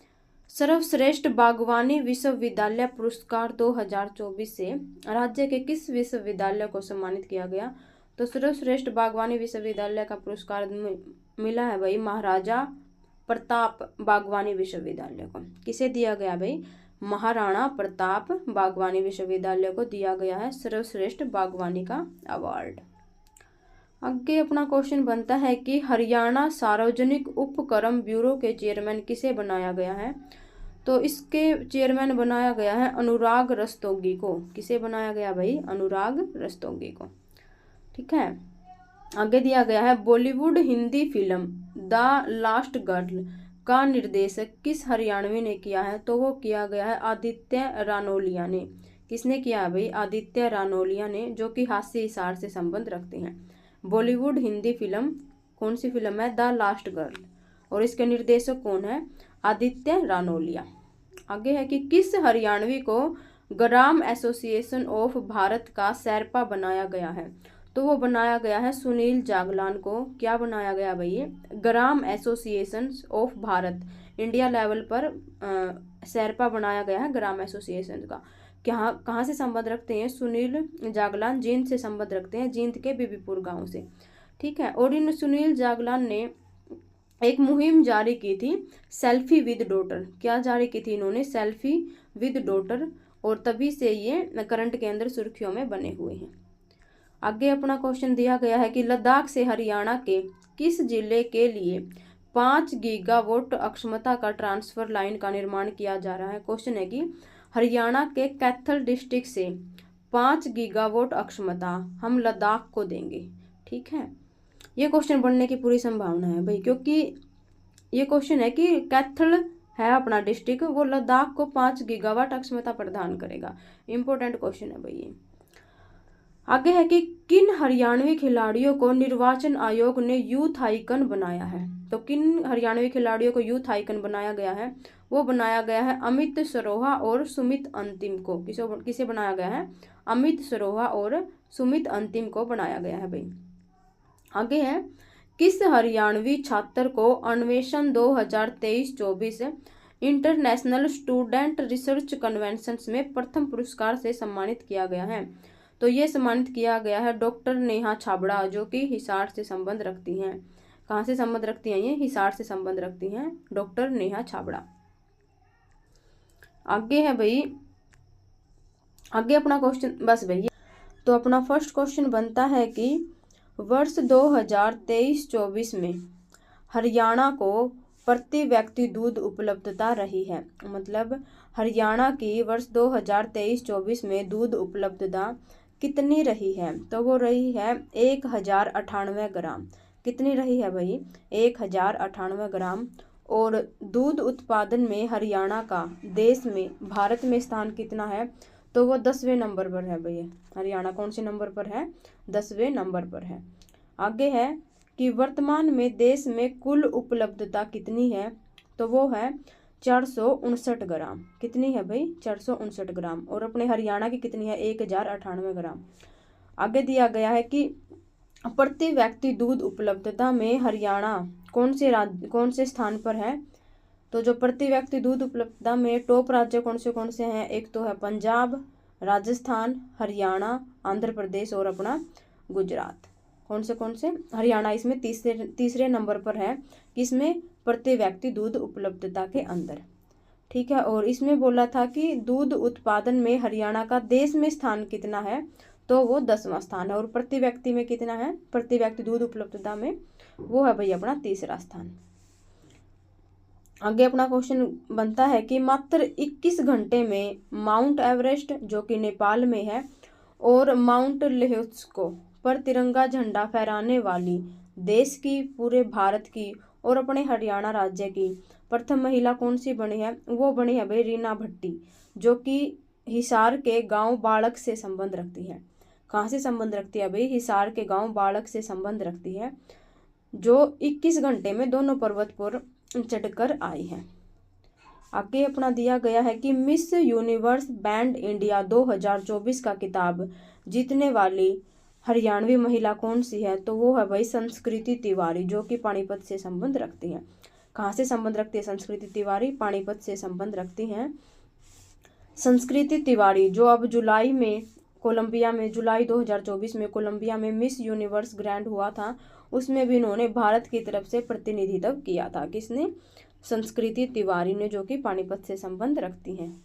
सर्वश्रेष्ठ बागवानी विश्वविद्यालय पुरस्कार 2024 से राज्य के किस विश्वविद्यालय को सम्मानित किया गया, तो सर्वश्रेष्ठ बागवानी विश्वविद्यालय का पुरस्कार मिला है भाई महाराजा प्रताप बागवानी विश्वविद्यालय को। किसे दिया गया भाई, महाराणा प्रताप बागवानी विश्वविद्यालय को दिया गया है सर्वश्रेष्ठ बागवानी का अवार्ड। आगे अपना क्वेश्चन बनता है कि हरियाणा सार्वजनिक उपक्रम ब्यूरो के चेयरमैन किसे बनाया गया है, तो इसके चेयरमैन बनाया गया है अनुराग रस्तोगी को। किसे बनाया गया भाई, अनुराग रस्तोगी को, ठीक है। आगे दिया गया है Bollywood Hindi film the last girl का निर्देशक किस हरियाणवी ने किया है, तो वो किया गया है आदित्य रानोलिया ने। किसने किया है भाई, आदित्य रानोलिया ने, जो कि हास्य हिसार से संबंध रखते हैं। बॉलीवुड हिंदी फिल्म कौन सी फिल्म है, द लास्ट गर्ल, और इसके निर्देशक कौन है, आदित्य रानोलिया। आगे है कि किस हरियाणवी को ग्राम एसोसिएशन ऑफ भारत का शेरपा बनाया गया है, तो वो बनाया गया है सुनील जागलान को। क्या बनाया गया भाई, ग्राम association of Bharat, India level पर शेरपा बनाया गया है ग्राम एसोसिएशन का। कहाँ से संबंध रखते हैं, सुनील जागलान जींद से संबंध रखते हैं, जींद के बीबीपुर गांव से, ठीक है। और इन सुनील जागलान ने एक मुहिम जारी की थी सेल्फी विद डॉटर। क्या जारी की थी इन्होंने, सेल्फी विद डॉटर, और तभी से ये करंट के अंदर सुर्खियों में बने हुए हैं। आगे अपना क्वेश्चन दिया गया है कि लद्दाख से हरियाणा के किस जिले के लिए 5 गीगावाट अक्षमता का ट्रांसफर लाइन का निर्माण किया जा रहा है। क्वेश्चन है कि हरियाणा के कैथल डिस्ट्रिक्ट से 5 गीगावाट अक्षमता हम लद्दाख को देंगे, ठीक है। ये क्वेश्चन बनने की पूरी संभावना है भाई, क्योंकि ये क्वेश्चन है कि कैथल है अपना डिस्ट्रिक्ट, वो लद्दाख को 5 गीगावाट अक्षमता प्रदान करेगा। इंपॉर्टेंट क्वेश्चन है भाई ये। आगे है कि किन हरियाणवी खिलाड़ियों को निर्वाचन आयोग ने यूथ आइकन बनाया है, तो किन हरियाणवी खिलाड़ियों को यूथ आइकन बनाया गया है, वो बनाया गया है अमित सरोहा और सुमित अंतिम को। किसे बनाया गया है, अमित सरोहा और सुमित अंतिम को बनाया गया है भाई। आगे है किस हरियाणवी छात्र को अन्वेषण 2023-24 इंटरनेशनल स्टूडेंट रिसर्च कन्वेंशन में प्रथम पुरस्कार से सम्मानित किया गया है, तो ये सम्मानित किया गया है डॉक्टर नेहा छाबड़ा, जो कि हिसार से संबंध रखती हैं। कहाँ से संबंध रखती हैं ये, हिसार से संबंध रखती हैं डॉक्टर नेहा छाबड़ा। आगे है भाई, आगे अपना क्वेश्चन बस भैया, तो अपना फर्स्ट क्वेश्चन बनता है कि वर्ष 2023-24 में हरियाणा को प्रति व्यक्ति दूध उपलब्धता रही है, मतलब हरियाणा की वर्ष 2023-24 में दूध उपलब्धता कितनी रही है, तो वो रही है 1098 ग्राम। कितनी रही है भाई? 1098 ग्राम। और दूध उत्पादन में हरियाणा का देश में, भारत में स्थान कितना है? तो वो 10वें नंबर पर है भैया। हरियाणा कौन से नंबर पर है? 10वें नंबर पर है। आगे है कि वर्तमान में देश में कुल उपलब्धता कितनी है? तो वो है 459 ग्राम। कितनी है भाई? 459 ग्राम। और अपने हरियाणा की कितनी है? 1098 ग्राम। आगे दिया गया है कि प्रति व्यक्ति दूध उपलब्धता में हरियाणा कौन से स्थान पर है? तो जो प्रति व्यक्ति दूध उपलब्धता में टॉप राज्य कौन से हैं? एक तो है पंजाब, राजस्थान, हरियाणा, आंध्र प्रदेश और अपना गुजरात। कौन से? हरियाणा इसमें तीसरे नंबर पर है, किसमें? प्रति व्यक्ति दूध उपलब्धता के अंदर। ठीक है। और इसमें बोला था कि दूध उत्पादन में हरियाणा का देश में स्थान कितना है? तो वो 10वां स्थान है। और प्रति व्यक्ति में कितना है? प्रति व्यक्ति दूध उपलब्धता में वो है भाई अपना तीसरा स्थान। आगे अपना क्वेश्चन बनता है कि मात्र 21 घंटे में माउंट एवरेस्ट जो कि नेपाल में है और माउंट लेहोत्स्को पर तिरंगा झंडा फहराने वाली देश की, पूरे भारत की और अपने हरियाणा राज्य की प्रथम महिला कौन सी बनी है? वो बनी है भाई रीना भट्टी, जो कि हिसार के गांव बाड़क से संबंध रखती है। कहाँ से संबंध रखती है भाई? हिसार के गांव बाड़क से संबंध रखती है, जो 21 घंटे में दोनों पर्वत पर चढ़कर आई है। आगे अपना दिया गया है कि मिस यूनिवर्स बैंड इंडिया 2024 का खिताब जीतने वाली हरियाणवी महिला कौन सी है? तो वो है भाई संस्कृति तिवारी, जो कि पानीपत से संबंध रखती है। कहाँ से संबंध रखती है संस्कृति तिवारी? पानीपत से संबंध रखती हैं संस्कृति तिवारी, जो अब जुलाई 2024 में कोलंबिया में मिस यूनिवर्स ग्रैंड हुआ था, उसमें भी इन्होंने भारत की तरफ से प्रतिनिधित्व किया था। किसने? संस्कृति तिवारी ने, जो कि पानीपत से संबंध रखती हैं।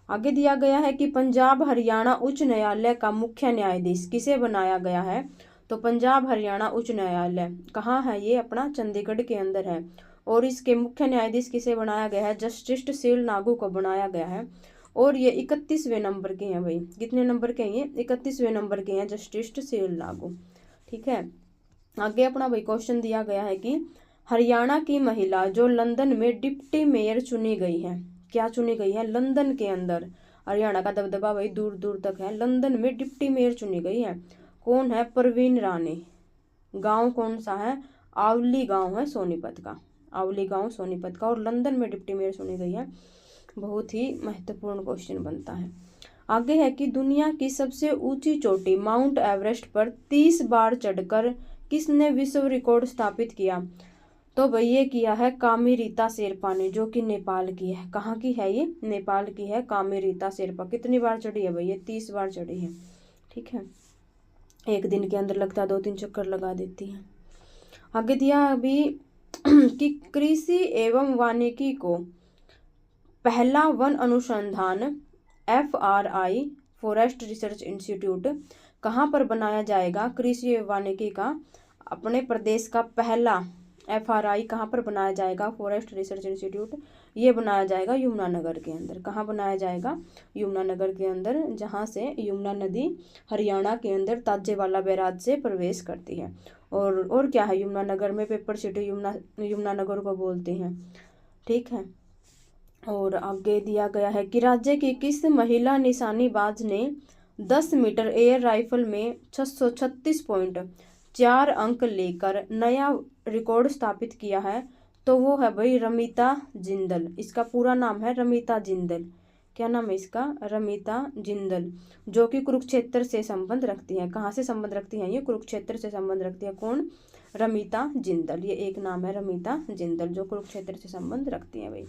आगे दिया गया है कि पंजाब हरियाणा उच्च न्यायालय का मुख्य न्यायाधीश किसे बनाया गया है? तो पंजाब हरियाणा उच्च न्यायालय कहाँ है? ये अपना चंडीगढ़ के अंदर है। और इसके मुख्य न्यायाधीश किसे बनाया गया है? जस्टिस सील नागू को बनाया गया है। और ये 31वें नंबर के हैं भाई। कितने नंबर के हैं ये? 31वें नंबर के हैं जस्टिस सील नागू। ठीक है। आगे अपना भाई क्वेश्चन दिया गया है कि हरियाणा की महिला जो लंदन में डिप्टी मेयर चुनी गई है, क्या चुनी गई है? लंदन के अंदर हरियाणा का दबदबा भाई दूर दूर तक है। लंदन में डिप्टी मेयर चुनी गई है। कौन है? परवीन रानी। गांव कौन सा है? आवली गांव है सोनीपत का। आवली गांव सोनीपत का। और लंदन में डिप्टी मेयर चुनी गई है। बहुत ही महत्वपूर्ण क्वेश्चन बनता है। आगे है कि दुनिया की सबसे ऊंची चोटी माउंट एवरेस्ट पर 30 बार चढ़कर किसने विश्व रिकॉर्ड स्थापित किया? तो भाई ये किया है कामिरीता शेरपा ने, जो कि नेपाल की है। कहाँ की है ये? नेपाल की है कामिरीता शेरपा। कितनी बार चढ़ी है भाई? ये 30 बार चढ़ी है। ठीक है। एक दिन के अंदर लगता 2-3 चक्कर लगा देती है। आगे दिया अभी कि कृषि एवं वानिकी को पहला वन अनुसंधान FRI फॉरेस्ट रिसर्च इंस्टीट्यूट कहाँ पर बनाया जाएगा? कृषि एवं वानिकी का अपने प्रदेश का पहला FRI कहाँ पर बनाया जाएगा? Forest research institute. ये बनाया जाएगा यमुनानगर के अंदर। कहाँ बनाया जाएगा? यमुनानगर के अंदर, जहाँ से यमुना नदी हरियाणा के अंदर ताजेवाला बैराज से प्रवेश करती है। और क्या है यमुनानगर में? पेपर सिटी यमुनानगर को बोलते हैं। ठीक है। और आगे दिया गया है कि राज्य की किस महिला निशानेबाज ने 10 मीटर एयर राइफल में 636.4 अंक लेकर नया रिकॉर्ड स्थापित किया है? तो वो है भाई रमिता जिंदल। इसका पूरा नाम है रमिता जिंदल। क्या नाम है इसका? रमिता जिंदल, जो कि कुरुक्षेत्र से संबंध रखती है। कहाँ से संबंध रखती हैं ये? कुरुक्षेत्र से संबंध रखती है। कौन? रमिता जिंदल। ये एक नाम है रमिता जिंदल, जो कुरुक्षेत्र से संबंध रखती है भाई।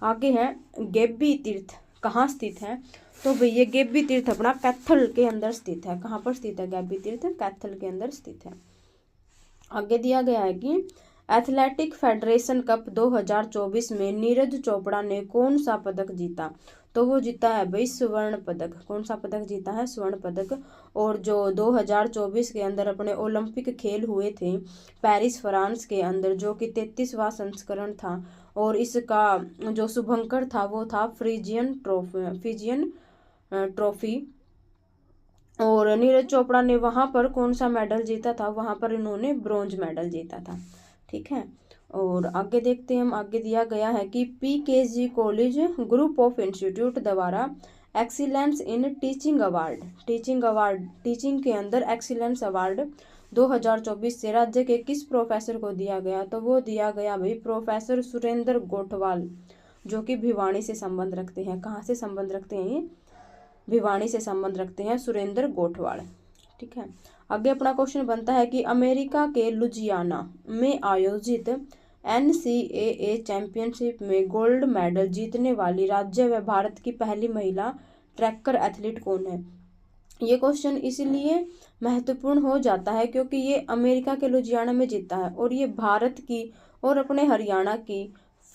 आगे है गेब्बी तीर्थ कहाँ स्थित है? तो भाई ये गेब्बी तीर्थ अपना कैथल के अंदर स्थित है। कहाँ पर स्थित है गेब्बी तीर्थ? कैथल के अंदर स्थित है। आगे दिया गया है कि एथलेटिक फेडरेशन कप 2024 में नीरज चोपड़ा ने कौन सा पदक जीता? तो वो जीता है भाई स्वर्ण पदक। कौन सा पदक जीता है? स्वर्ण पदक। और जो 2024 के अंदर अपने ओलंपिक खेल हुए थे पेरिस फ्रांस के अंदर, जो कि 33वां संस्करण था, और इसका जो शुभंकर था वो था फिजियन ट्रॉफी और नीरज चोपड़ा ने वहाँ पर कौन सा मेडल जीता था, वहाँ पर इन्होंने ब्रॉन्ज मेडल जीता था। ठीक है, और आगे देखते हैं हम, आगे दिया गया है कि PKG college group of institute द्वारा excellence in teaching award, teaching के अंदर एक्सीलेंस अवार्ड 2024 से राज्य के किस प्रोफेसर को दिया गया, तो वो दिया गया भाई प्रोफेसर सुरेंद्र गोठवाल, जो कि भिवानी से संबंध रखते हैं। कहाँ से संबंध रखते हैं ये, भिवानी से संबंध रखते हैं सुरेंद्र गोठवाल। ठीक है, आगे अपना क्वेश्चन बनता है कि अमेरिका के लुजियाना में आयोजित NCAA चैंपियनशिप में गोल्ड मेडल जीतने वाली राज्य व भारत की पहली महिला ट्रैकर एथलीट कौन है। ये क्वेश्चन इसलिए महत्वपूर्ण हो जाता है क्योंकि ये अमेरिका के लुजियाना में जीता है और ये भारत की और अपने हरियाणा की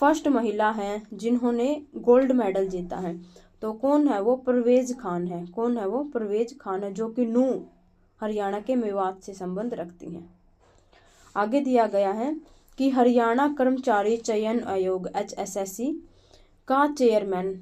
फर्स्ट महिला हैं जिन्होंने गोल्ड मेडल जीता है। तो कौन है वो, परवेज खान है। कौन है वो, परवेज खान है, जो कि नू हरियाणा के मेवात से संबंध रखती हैं। आगे दिया गया है कि हरियाणा कर्मचारी चयन आयोग HSSC का चेयरमैन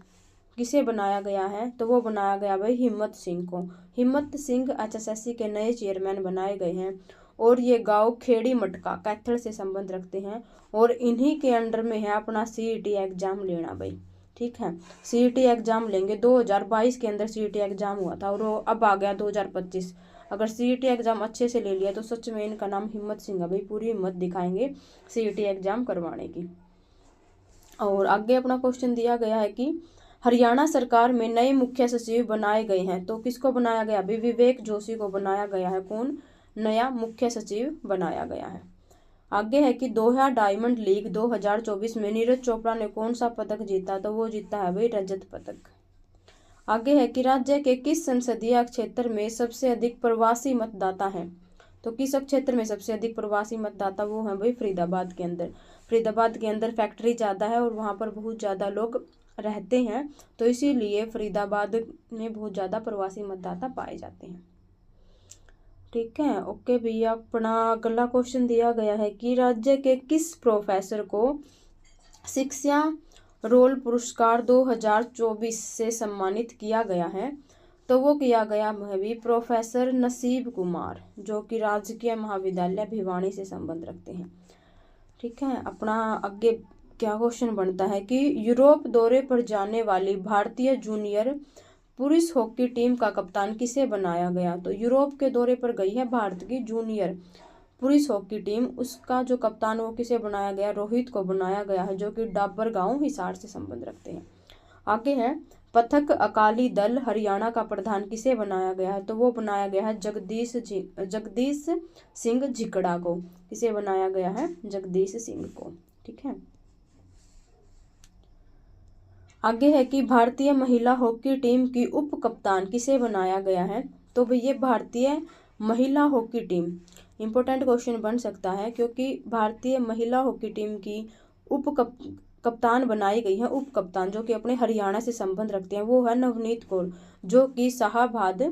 किसे बनाया गया है, तो वो बनाया गया भाई हिम्मत सिंह को। हिम्मत सिंह HSSC के नए चेयरमैन बनाए गए हैं और ये गांव खेड़ी मटका कैथल से संबंध रखते हैं और इन्हीं के अंडर में है अपना CET एग्जाम लेना भाई। ठीक है, CET एग्जाम लेंगे। 2022 के अंदर CET एग्जाम हुआ था और वो अब आ गया 2025। अगर CET एग्जाम अच्छे से ले लिया तो सच में इनका नाम हिम्मत सिंह है भाई, पूरी हिम्मत दिखाएंगे CET एग्जाम करवाने की। और आगे अपना क्वेश्चन दिया गया है कि हरियाणा सरकार में नए मुख्य सचिव बनाए गए हैं, तो किसको बनाया गया भाई, विवेक जोशी को बनाया गया है। कौन नया मुख्य सचिव बनाया गया है। आगे है कि दोहा डायमंड लीग 2024 में नीरज चोपड़ा ने कौन सा पदक जीता, तो वो जीता है भाई रजत पदक। आगे है कि राज्य के किस संसदीय क्षेत्र में सबसे अधिक प्रवासी मतदाता हैं, तो किस क्षेत्र में सबसे अधिक प्रवासी मतदाता, वो है भाई फरीदाबाद के अंदर। फरीदाबाद के अंदर फैक्ट्री ज़्यादा है और वहाँ पर बहुत ज़्यादा लोग रहते हैं, तो इसीलिए फरीदाबाद में बहुत ज़्यादा प्रवासी मतदाता पाए जाते हैं। ठीक है, ओके भैया। अपना अगला क्वेश्चन दिया गया है कि राज्य के किस प्रोफेसर को शिक्षा रोल पुरस्कार 2024 से सम्मानित किया गया है, तो वो किया गया है भी प्रोफेसर नसीब कुमार, जो कि राजकीय महाविद्यालय भिवानी से संबंध रखते हैं। ठीक है, अपना आगे क्या क्वेश्चन बनता है कि यूरोप दौरे पर जाने वाली भारतीय जूनियर पुरुष हॉकी टीम का कप्तान किसे बनाया गया, तो यूरोप के दौरे पर गई है भारत की जूनियर पुरुष हॉकी टीम, उसका जो कप्तान वो किसे बनाया गया, रोहित को बनाया गया है, जो कि डाबर गांव हिसार से संबंध रखते हैं। आगे है पथक अकाली दल हरियाणा का प्रधान किसे बनाया गया है, तो वो बनाया गया है जगदीश सिंह झिकड़ा को। किसे बनाया गया है, जगदीश सिंह को। ठीक है, आगे है कि भारतीय महिला हॉकी टीम की उप कप्तान किसे बनाया गया है, तो भैया भारतीय महिला हॉकी टीम, इंपॉर्टेंट क्वेश्चन बन सकता है क्योंकि भारतीय महिला हॉकी टीम की उप कप्तान बनाई गई है, उप कप्तान जो कि अपने हरियाणा से संबंध रखते हैं, वो है नवनीत कौर, जो कि शाहाबाद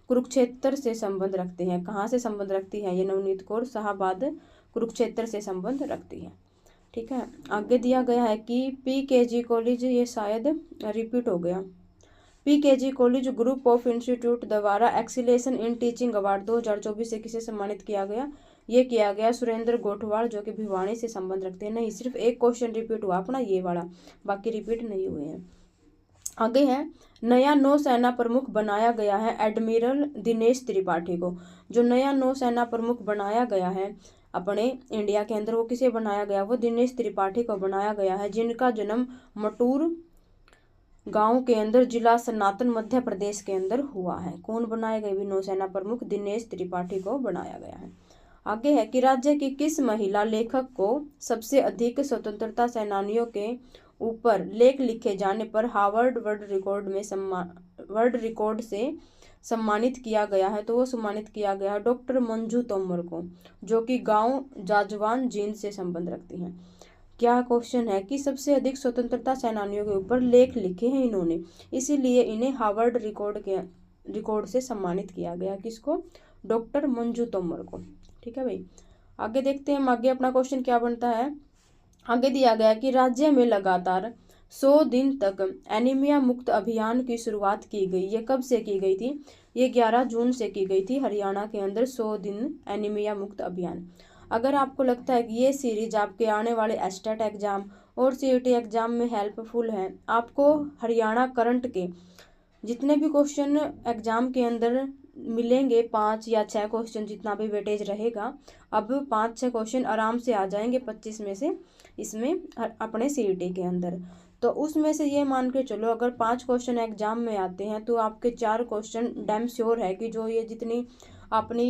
कुरुक्षेत्र से संबंध रखते हैं। कहाँ से संबंध रखती है ये नवनीत कौर, शाहाबाद कुरुक्षेत्र से संबंध रखती है। ठीक है, आगे दिया गया है कि PKG कॉलेज, ये शायद रिपीट हो गया, PKG college group of institute द्वारा एक्सीलेशन इन टीचिंग अवार्ड 2024 से किसे सम्मानित किया गया, ये किया गया सुरेंद्र गोठवाल, जो कि भिवानी से संबंध रखते हैं। नहीं, सिर्फ एक क्वेश्चन रिपीट हुआ अपना ये वाला, बाकी रिपीट नहीं हुए हैं। आगे है नया नौसेना प्रमुख बनाया गया है एडमिरल दिनेश त्रिपाठी को। जो नया नौसेना प्रमुख बनाया गया है अपने इंडिया के अंदर, वो किसे बनाया गया, वो दिनेश त्रिपाठी को बनाया गया है, जिनका जन्म मटूर गांव के अंदर जिला सनातन मध्य प्रदेश के अंदर हुआ है। कौन बनाए गए, नौसेना प्रमुख दिनेश त्रिपाठी को बनाया गया है। आगे है कि राज्य की किस महिला लेखक को सबसे अधिक स्वतंत्रता सेनानियों के ऊपर लेख लिखे जाने पर हार्वर्ड वर्ल्ड रिकॉर्ड से सम्मानित किया गया है, तो वो सम्मानित किया गया है डॉक्टर मंजू तोमर को, जो कि गांव जाजवान जींद से संबंध रखती हैं। क्या क्वेश्चन है कि सबसे अधिक स्वतंत्रता सेनानियों के ऊपर लेख लिखे हैं इन्होंने, इसीलिए इन्हें हार्वर्ड रिकॉर्ड से सम्मानित किया गया। किसको, डॉक्टर मंजू तोमर को। ठीक है भाई, आगे देखते हैं हम आगे अपना क्वेश्चन क्या बनता है। आगे दिया गया कि राज्य में लगातार 100 दिन तक एनीमिया मुक्त अभियान की शुरुआत की गई। ये कब से की गई थी, ये 11 जून से की गई थी हरियाणा के अंदर 100 दिन एनीमिया मुक्त अभियान। अगर आपको लगता है कि ये सीरीज आपके आने वाले एस्टेट एग्जाम और सीईटी एग्जाम में हेल्पफुल है, आपको हरियाणा करंट के जितने भी क्वेश्चन एग्जाम के अंदर मिलेंगे 5 या 6 क्वेश्चन जितना भी वेटेज रहेगा, अब 5-6 क्वेश्चन आराम से आ जाएंगे 25 में से इसमें अपने सीईटी के अंदर। तो उसमें से ये मान के चलो अगर 5 क्वेश्चन एग्जाम में आते हैं तो आपके 4 क्वेश्चन डैम श्योर है कि जो ये जितनी अपनी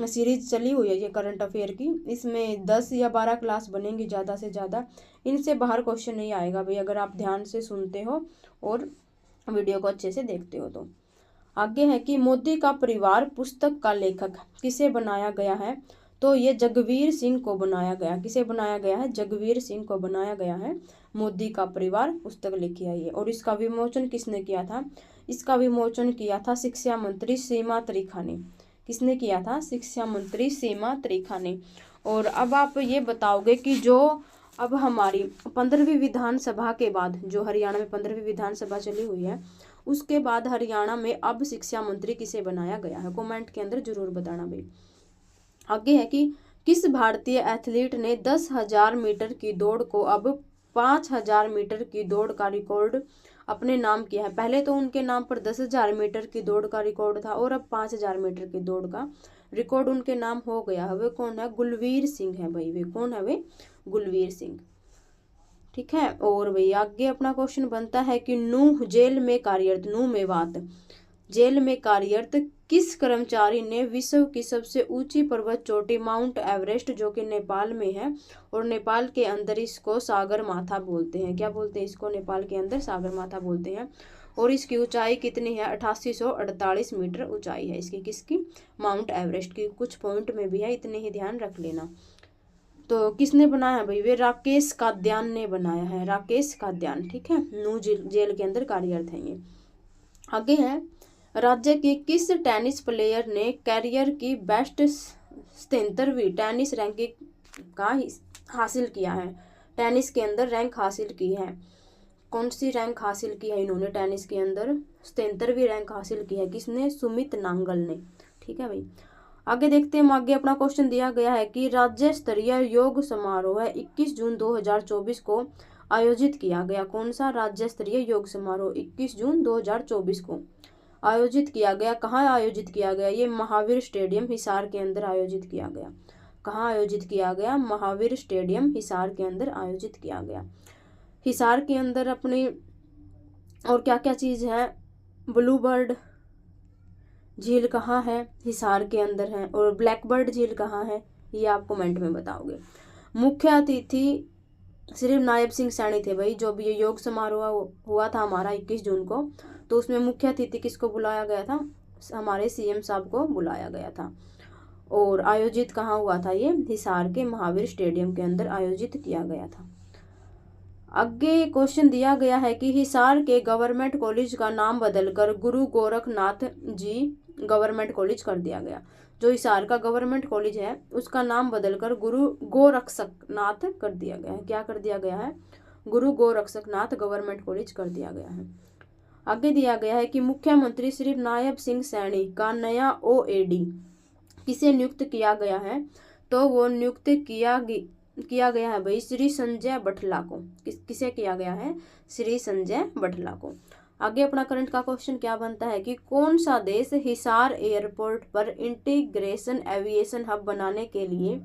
सीरीज चली हुई है ये करंट अफेयर की, इसमें 10 या 12 क्लास बनेंगी ज़्यादा से ज़्यादा, इनसे बाहर क्वेश्चन नहीं आएगा भाई, अगर आप ध्यान से सुनते हो और वीडियो को अच्छे से देखते हो तो। आगे है कि मोदी का परिवार पुस्तक का लेखक किसे बनाया गया है, तो ये जगवीर सिंह को बनाया गया। किसे बनाया गया है? जगवीर सिंह को बनाया गया है। मोदी का परिवार पुस्तक लिखी है ये। और इसका विमोचन किसने किया था? इसका विमोचन किया था शिक्षा मंत्री सीमा त्रिखा ने। किसने किया था? शिक्षा मंत्री सीमा त्रिखा ने। और अब आप ये बताओगे कि जो अब हमारी 15वीं विधानसभा के बाद, जो हरियाणा में 15वीं विधानसभा चली हुई है, उसके बाद हरियाणा में अब शिक्षा मंत्री किसे बनाया गया है? कमेंट के अंदर जरूर बताना भाई। आगे है कि किस भारतीय एथलीट ने 10,000 मीटर की दौड़ को अब 5,000 मीटर की दौड़ का रिकॉर्ड अपने नाम किया है? पहले तो उनके नाम पर 10,000 मीटर की दौड़ का रिकॉर्ड था और अब 5,000 मीटर की दौड़ का रिकॉर्ड उनके नाम हो गया है। वे कौन है? गुलवीर सिंह है भाई। वे कौन है? वे गुलवीर सिंह। ठीक है। और भाई आगे अपना क्वेश्चन बनता है कि नूह जेल में कार्यरत, नूह मेवात जेल में कार्यरत किस कर्मचारी ने विश्व की सबसे ऊंची पर्वत चोटी माउंट एवरेस्ट, जो कि नेपाल में है, और नेपाल के अंदर इसको सागर माथा बोलते हैं। क्या बोलते हैं इसको? नेपाल के अंदर सागर माथा बोलते हैं। और इसकी ऊंचाई कितनी है? 8848 मीटर ऊंचाई है इसकी। किसकी? माउंट एवरेस्ट की। कुछ पॉइंट में भी है, इतने ही ध्यान रख लेना। तो किसने बनाया है भाई? वे राकेश काद्यान ने बनाया है। राकेश काद्यान। ठीक है। नूह जेल के अंदर कार्यरत है ये। आगे है, राज्य के किस टेनिस प्लेयर ने कैरियर की बेस्ट 77वीं टेनिस रैंकिंग का हासिल किया है? टेनिस के अंदर रैंक हासिल की है। कौन सी रैंक हासिल की है इन्होंने? टेनिस के अंदर 77वीं रैंक हासिल की है। किसने? सुमित नांगल ने। ठीक है भाई। आगे देखते हैं, आगे अपना क्वेश्चन दिया गया है कि राज्य स्तरीय योग समारोह 21 जून 2024 को आयोजित किया गया। कौन सा राज्य स्तरीय योग समारोह 21 जून 2024 को आयोजित किया गया? कहाँ आयोजित किया गया? ये महावीर स्टेडियम हिसार के अंदर आयोजित किया गया। कहाँ आयोजित किया गया? महावीर स्टेडियम हिसार के अंदर आयोजित किया गया। हिसार के अंदर अपनी और क्या क्या चीज़ है? ब्लू बर्ड झील कहाँ है? हिसार के अंदर है। और ब्लैक बर्ड झील कहाँ है? ये आप कमेंट में बताओगे। मुख्य अतिथि सिर्फ नायब सिंह सैनी थे भाई। जो भी ये योग समारोह हुआ था हमारा 21 जून को, तो उसमें मुख्य अतिथि किसको बुलाया गया था? हमारे सीएम साहब को बुलाया गया था। और आयोजित कहाँ हुआ था? ये हिसार के महावीर स्टेडियम के अंदर आयोजित किया गया था। आगे क्वेश्चन दिया गया है कि हिसार के गवर्नमेंट कॉलेज का नाम बदलकर गुरु गोरखनाथ जी गवर्नमेंट कॉलेज कर दिया गया। जो हिसार का गवर्नमेंट कॉलेज है उसका नाम बदलकर गुरु गोरक्षकनाथ कर दिया गया है। क्या कर दिया गया है? गुरु गोरक्षकनाथ गवर्नमेंट कॉलेज कर दिया गया है। आगे दिया गया है कि मुख्यमंत्री श्री नायब सिंह सैनी का नया ओएडी किसे नियुक्त किया गया है? तो वो नियुक्त किया गया है भाई श्री संजय बठला को। किसे किया गया है? श्री संजय बठला को। आगे अपना करंट का क्वेश्चन क्या बनता है कि कौन सा देश हिसार एयरपोर्ट पर इंटीग्रेशन एविएशन हब बनाने के लिए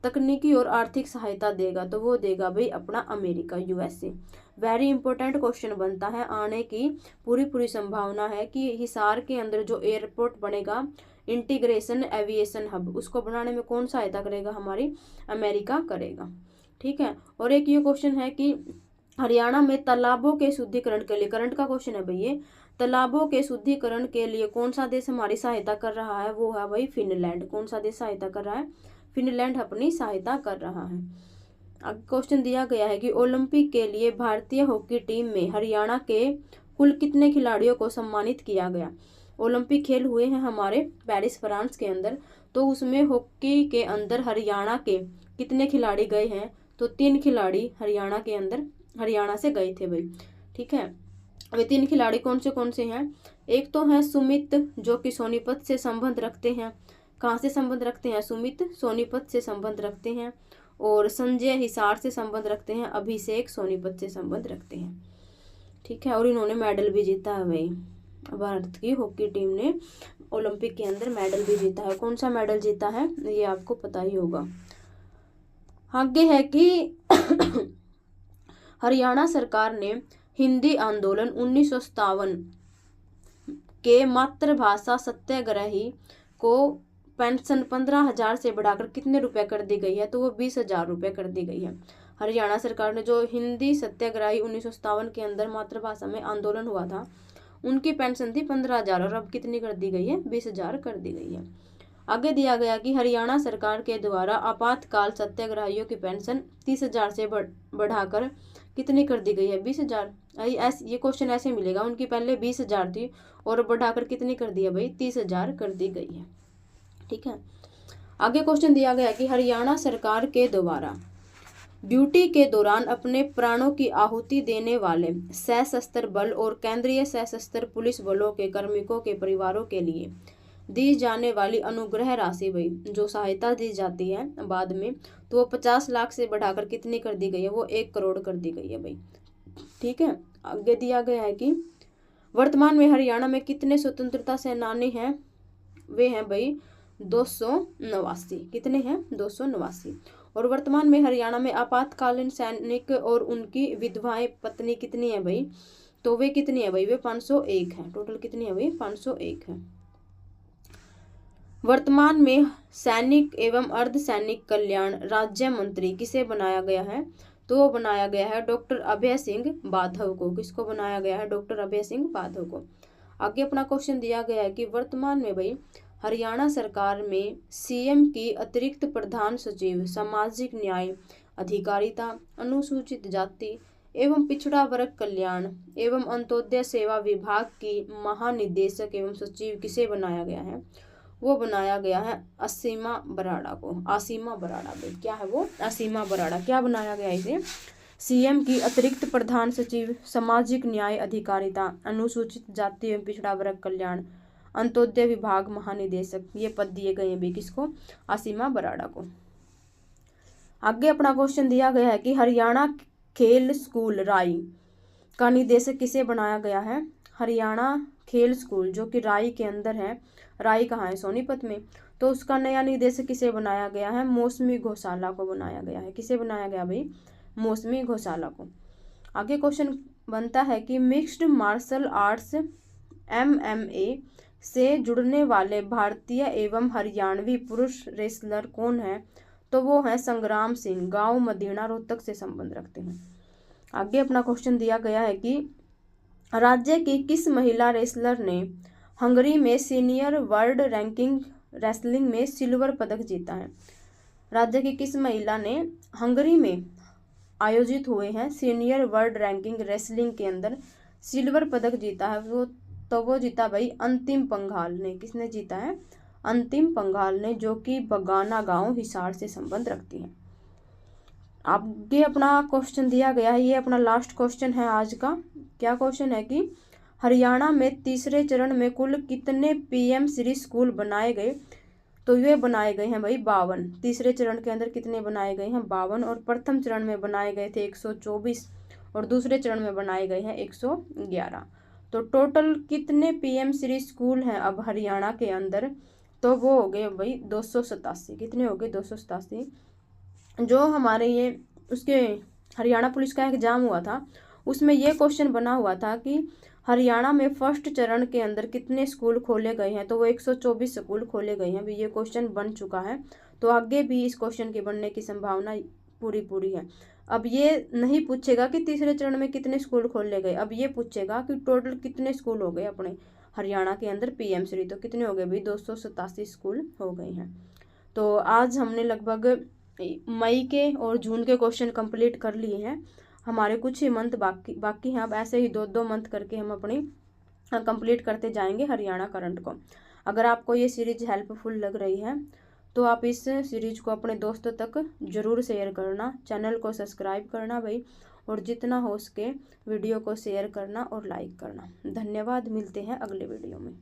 तकनीकी और आर्थिक सहायता देगा? तो वो देगा भाई अपना America, USA. Very important question बनता है, आने की पूरी संभावना है कि हिसार के अंदर जो एयरपोर्ट बनेगा इंटीग्रेशन एविएशन हब, उसको बनाने में कौन सहायता करेगा? हमारी अमेरिका करेगा। ठीक है। और एक ये क्वेश्चन है कि हरियाणा में तालाबों के शुद्धिकरण के लिए, करंट का क्वेश्चन है भाई ये, तालाबों के शुद्धिकरण के लिए कौन सा देश हमारी सहायता कर रहा है? वो है भाई फिनलैंड। कौन सा देश सहायता कर रहा है? फिनलैंड अपनी सहायता कर रहा है। अब क्वेश्चन दिया गया है कि ओलंपिक के लिए भारतीय हॉकी टीम में हरियाणा के कुल कितने खिलाड़ियों को सम्मानित किया गया? ओलंपिक खेल हुए हैं हमारे पेरिस फ्रांस के अंदर, तो उसमें हॉकी के अंदर हरियाणा के कितने खिलाड़ी गए हैं? तो 3 खिलाड़ी हरियाणा के अंदर हरियाणा से गए थे भाई। ठीक है। वे 3 खिलाड़ी कौन से हैं? एक तो है सुमित जो कि सोनीपत से संबंध रखते हैं। कहाँ से संबंध रखते हैं? सुमित सोनीपत से संबंध रखते हैं। और संजय हिसार से संबंध रखते हैं। अभिषेक सोनीपत से संबंध रखते हैं। ठीक है, और इन्होंने मेडल भी जीता है भाई। भारत की हॉकी टीम ने ओलंपिक के अंदर मेडल भी जीता है। कौन सा मेडल जीता है ये आपको पता ही होगा। आगे है कि हरियाणा सरकार ने हिंदी आंदोलन 1957 के मातृभाषा सत्याग्रही को पेंशन 15,000 से बढ़ाकर कितने रुपए कर दी गई है? तो वो 20,000 रुपये कर दी गई है। हरियाणा सरकार ने जो हिंदी सत्याग्रही 1957 के अंदर मातृभाषा में आंदोलन हुआ था, उनकी पेंशन थी 15,000 और अब कितनी कर दी गई है? 20,000 कर दी गई है। आगे दिया गया कि हरियाणा सरकार के द्वारा आपातकाल सत्याग्रहियों की पेंशन 30,000 से बढ़ाकर कितनी कर दी गई है? 20,000। ये क्वेश्चन ऐसे मिलेगा, उनकी पहले 20,000 थी और बढ़ाकर कितनी कर दी है भाई? 30,000 कर दी गई है। ठीक है, आगे क्वेश्चन दिया गया कि हरियाणा सरकार के द्वारा ड्यूटी के दौरान अपने प्राणों की आहुति देने वाले सशस्त्र बल और केंद्रीय सशस्त्र पुलिस बलों के कार्मिकों के परिवारों के लिए दी जाने वाली अनुग्रह राशि भाई, जो सहायता दी जाती है बाद में, तो वो 50 लाख से बढ़ाकर कितनी कर दी गई है? वो 1 करोड़ कर दी गई है भाई। ठीक है, आगे दिया गया है कि वर्तमान में हरियाणा में कितने स्वतंत्रता सेनानी हैं? वे हैं भाई 289। कितने हैं? 289। और वर्तमान में हरियाणा में आपातकालीन सैनिक और उनकी विधवाएं पत्नी कितनी है भाई? तो वे कितनी है भाई? वे 501 है। टोटल कितनी है भाई? 501 है। वर्तमान में सैनिक एवं अर्धसैनिक कल्याण राज्य मंत्री किसे बनाया गया है? तो वो बनाया गया है डॉक्टर अभय सिंह बाधव को। किसको बनाया गया है? डॉक्टर अभय सिंह बाधव को। आगे अपना क्वेश्चन दिया गया है कि वर्तमान में भाई हरियाणा सरकार में सीएम की अतिरिक्त प्रधान सचिव सामाजिक न्याय अधिकारिता अनुसूचित जाति एवं पिछड़ा वर्ग कल्याण एवं अंत्योदय सेवा विभाग की महानिदेशक एवं सचिव किसे बनाया गया है? वो बनाया गया है असीमा बराड़ा को। आसीमा बराड़ा भाई, क्या है वो? असीमा बराड़ा। क्या बनाया गया इसे? सीएम की अतिरिक्त प्रधान सचिव सामाजिक न्याय अधिकारिता अनुसूचित जाति एवं पिछड़ा वर्ग कल्याण अंत्योदय विभाग महानिदेशक, ये पद दिए गए हैं भी किसको? असीमा बराड़ा को। आगे अपना क्वेश्चन दिया गया है कि हरियाणा खेल स्कूल राई का निदेशक किसे बनाया गया है? हरियाणा खेल स्कूल जो कि राई के अंदर है। राई कहाँ है? सोनीपत में। तो उसका नया निदेशक किसे बनाया गया है? मौसमी घोषाला को बनाया गया है। किसे बनाया गया भाई? मौसमी घोषाला को। आगे क्वेश्चन बनता है कि मिक्स्ड मार्शल आर्ट्स MMA से जुड़ने वाले भारतीय एवं हरियाणवी पुरुष रेसलर कौन है? तो वो है संग्राम सिंह। गांव मदीना रोहतक से संबंध रखते हैं। आगे अपना क्वेश्चन दिया गया है कि राज्य की किस महिला रेसलर ने हंगरी में सीनियर वर्ल्ड रैंकिंग रेसलिंग में सिल्वर पदक जीता है? राज्य की किस महिला ने हंगरी में आयोजित हुए हैं सीनियर वर्ल्ड रैंकिंग रेसलिंग के अंदर सिल्वर पदक जीता है? वो जीता भाई अंतिम पंघाल ने। किसने जीता है? अंतिम पंघाल ने, जो कि बगाना गांव हिसार से संबंध रखती है। आगे अपना क्वेश्चन दिया गया है, ये अपना लास्ट क्वेश्चन है आज का। क्या क्वेश्चन है कि हरियाणा में तीसरे चरण में कुल कितने PM श्री स्कूल बनाए गए? तो ये बनाए गए हैं भाई 52। तीसरे चरण के अंदर कितने बनाए गए हैं? 52। और प्रथम चरण में बनाए गए थे 124 और दूसरे चरण में बनाए गए हैं 111। तो टोटल कितने PM श्री स्कूल हैं अब हरियाणा के अंदर? तो वो हो गए भाई 287। कितने हो गए? 287। जो हमारे ये उसके हरियाणा पुलिस का एग्जाम हुआ था, उसमें ये क्वेश्चन बना हुआ था कि हरियाणा में फर्स्ट चरण के अंदर कितने स्कूल खोले गए हैं? तो वो 124 स्कूल खोले गए हैं। अभी ये क्वेश्चन बन चुका है, तो आगे भी इस क्वेश्चन के बनने की संभावना पूरी है। अब ये नहीं पूछेगा कि तीसरे चरण में कितने स्कूल खोले गए, अब ये पूछेगा कि टोटल कितने स्कूल हो गए अपने हरियाणा के अंदर PM श्री। तो कितने हो गए भाई? 287 स्कूल हो गए हैं। तो आज हमने लगभग मई के और जून के क्वेश्चन कंप्लीट कर लिए हैं। हमारे कुछ ही मंथ बाकी हैं। अब ऐसे ही 2-2 मंथ करके हम अपनी कंप्लीट करते जाएंगे हरियाणा करंट को। अगर आपको ये सीरीज हेल्पफुल लग रही है तो आप इस सीरीज को अपने दोस्तों तक ज़रूर शेयर करना, चैनल को सब्सक्राइब करना भाई, और जितना हो सके वीडियो को शेयर करना और लाइक करना। धन्यवाद, मिलते हैं अगले वीडियो में।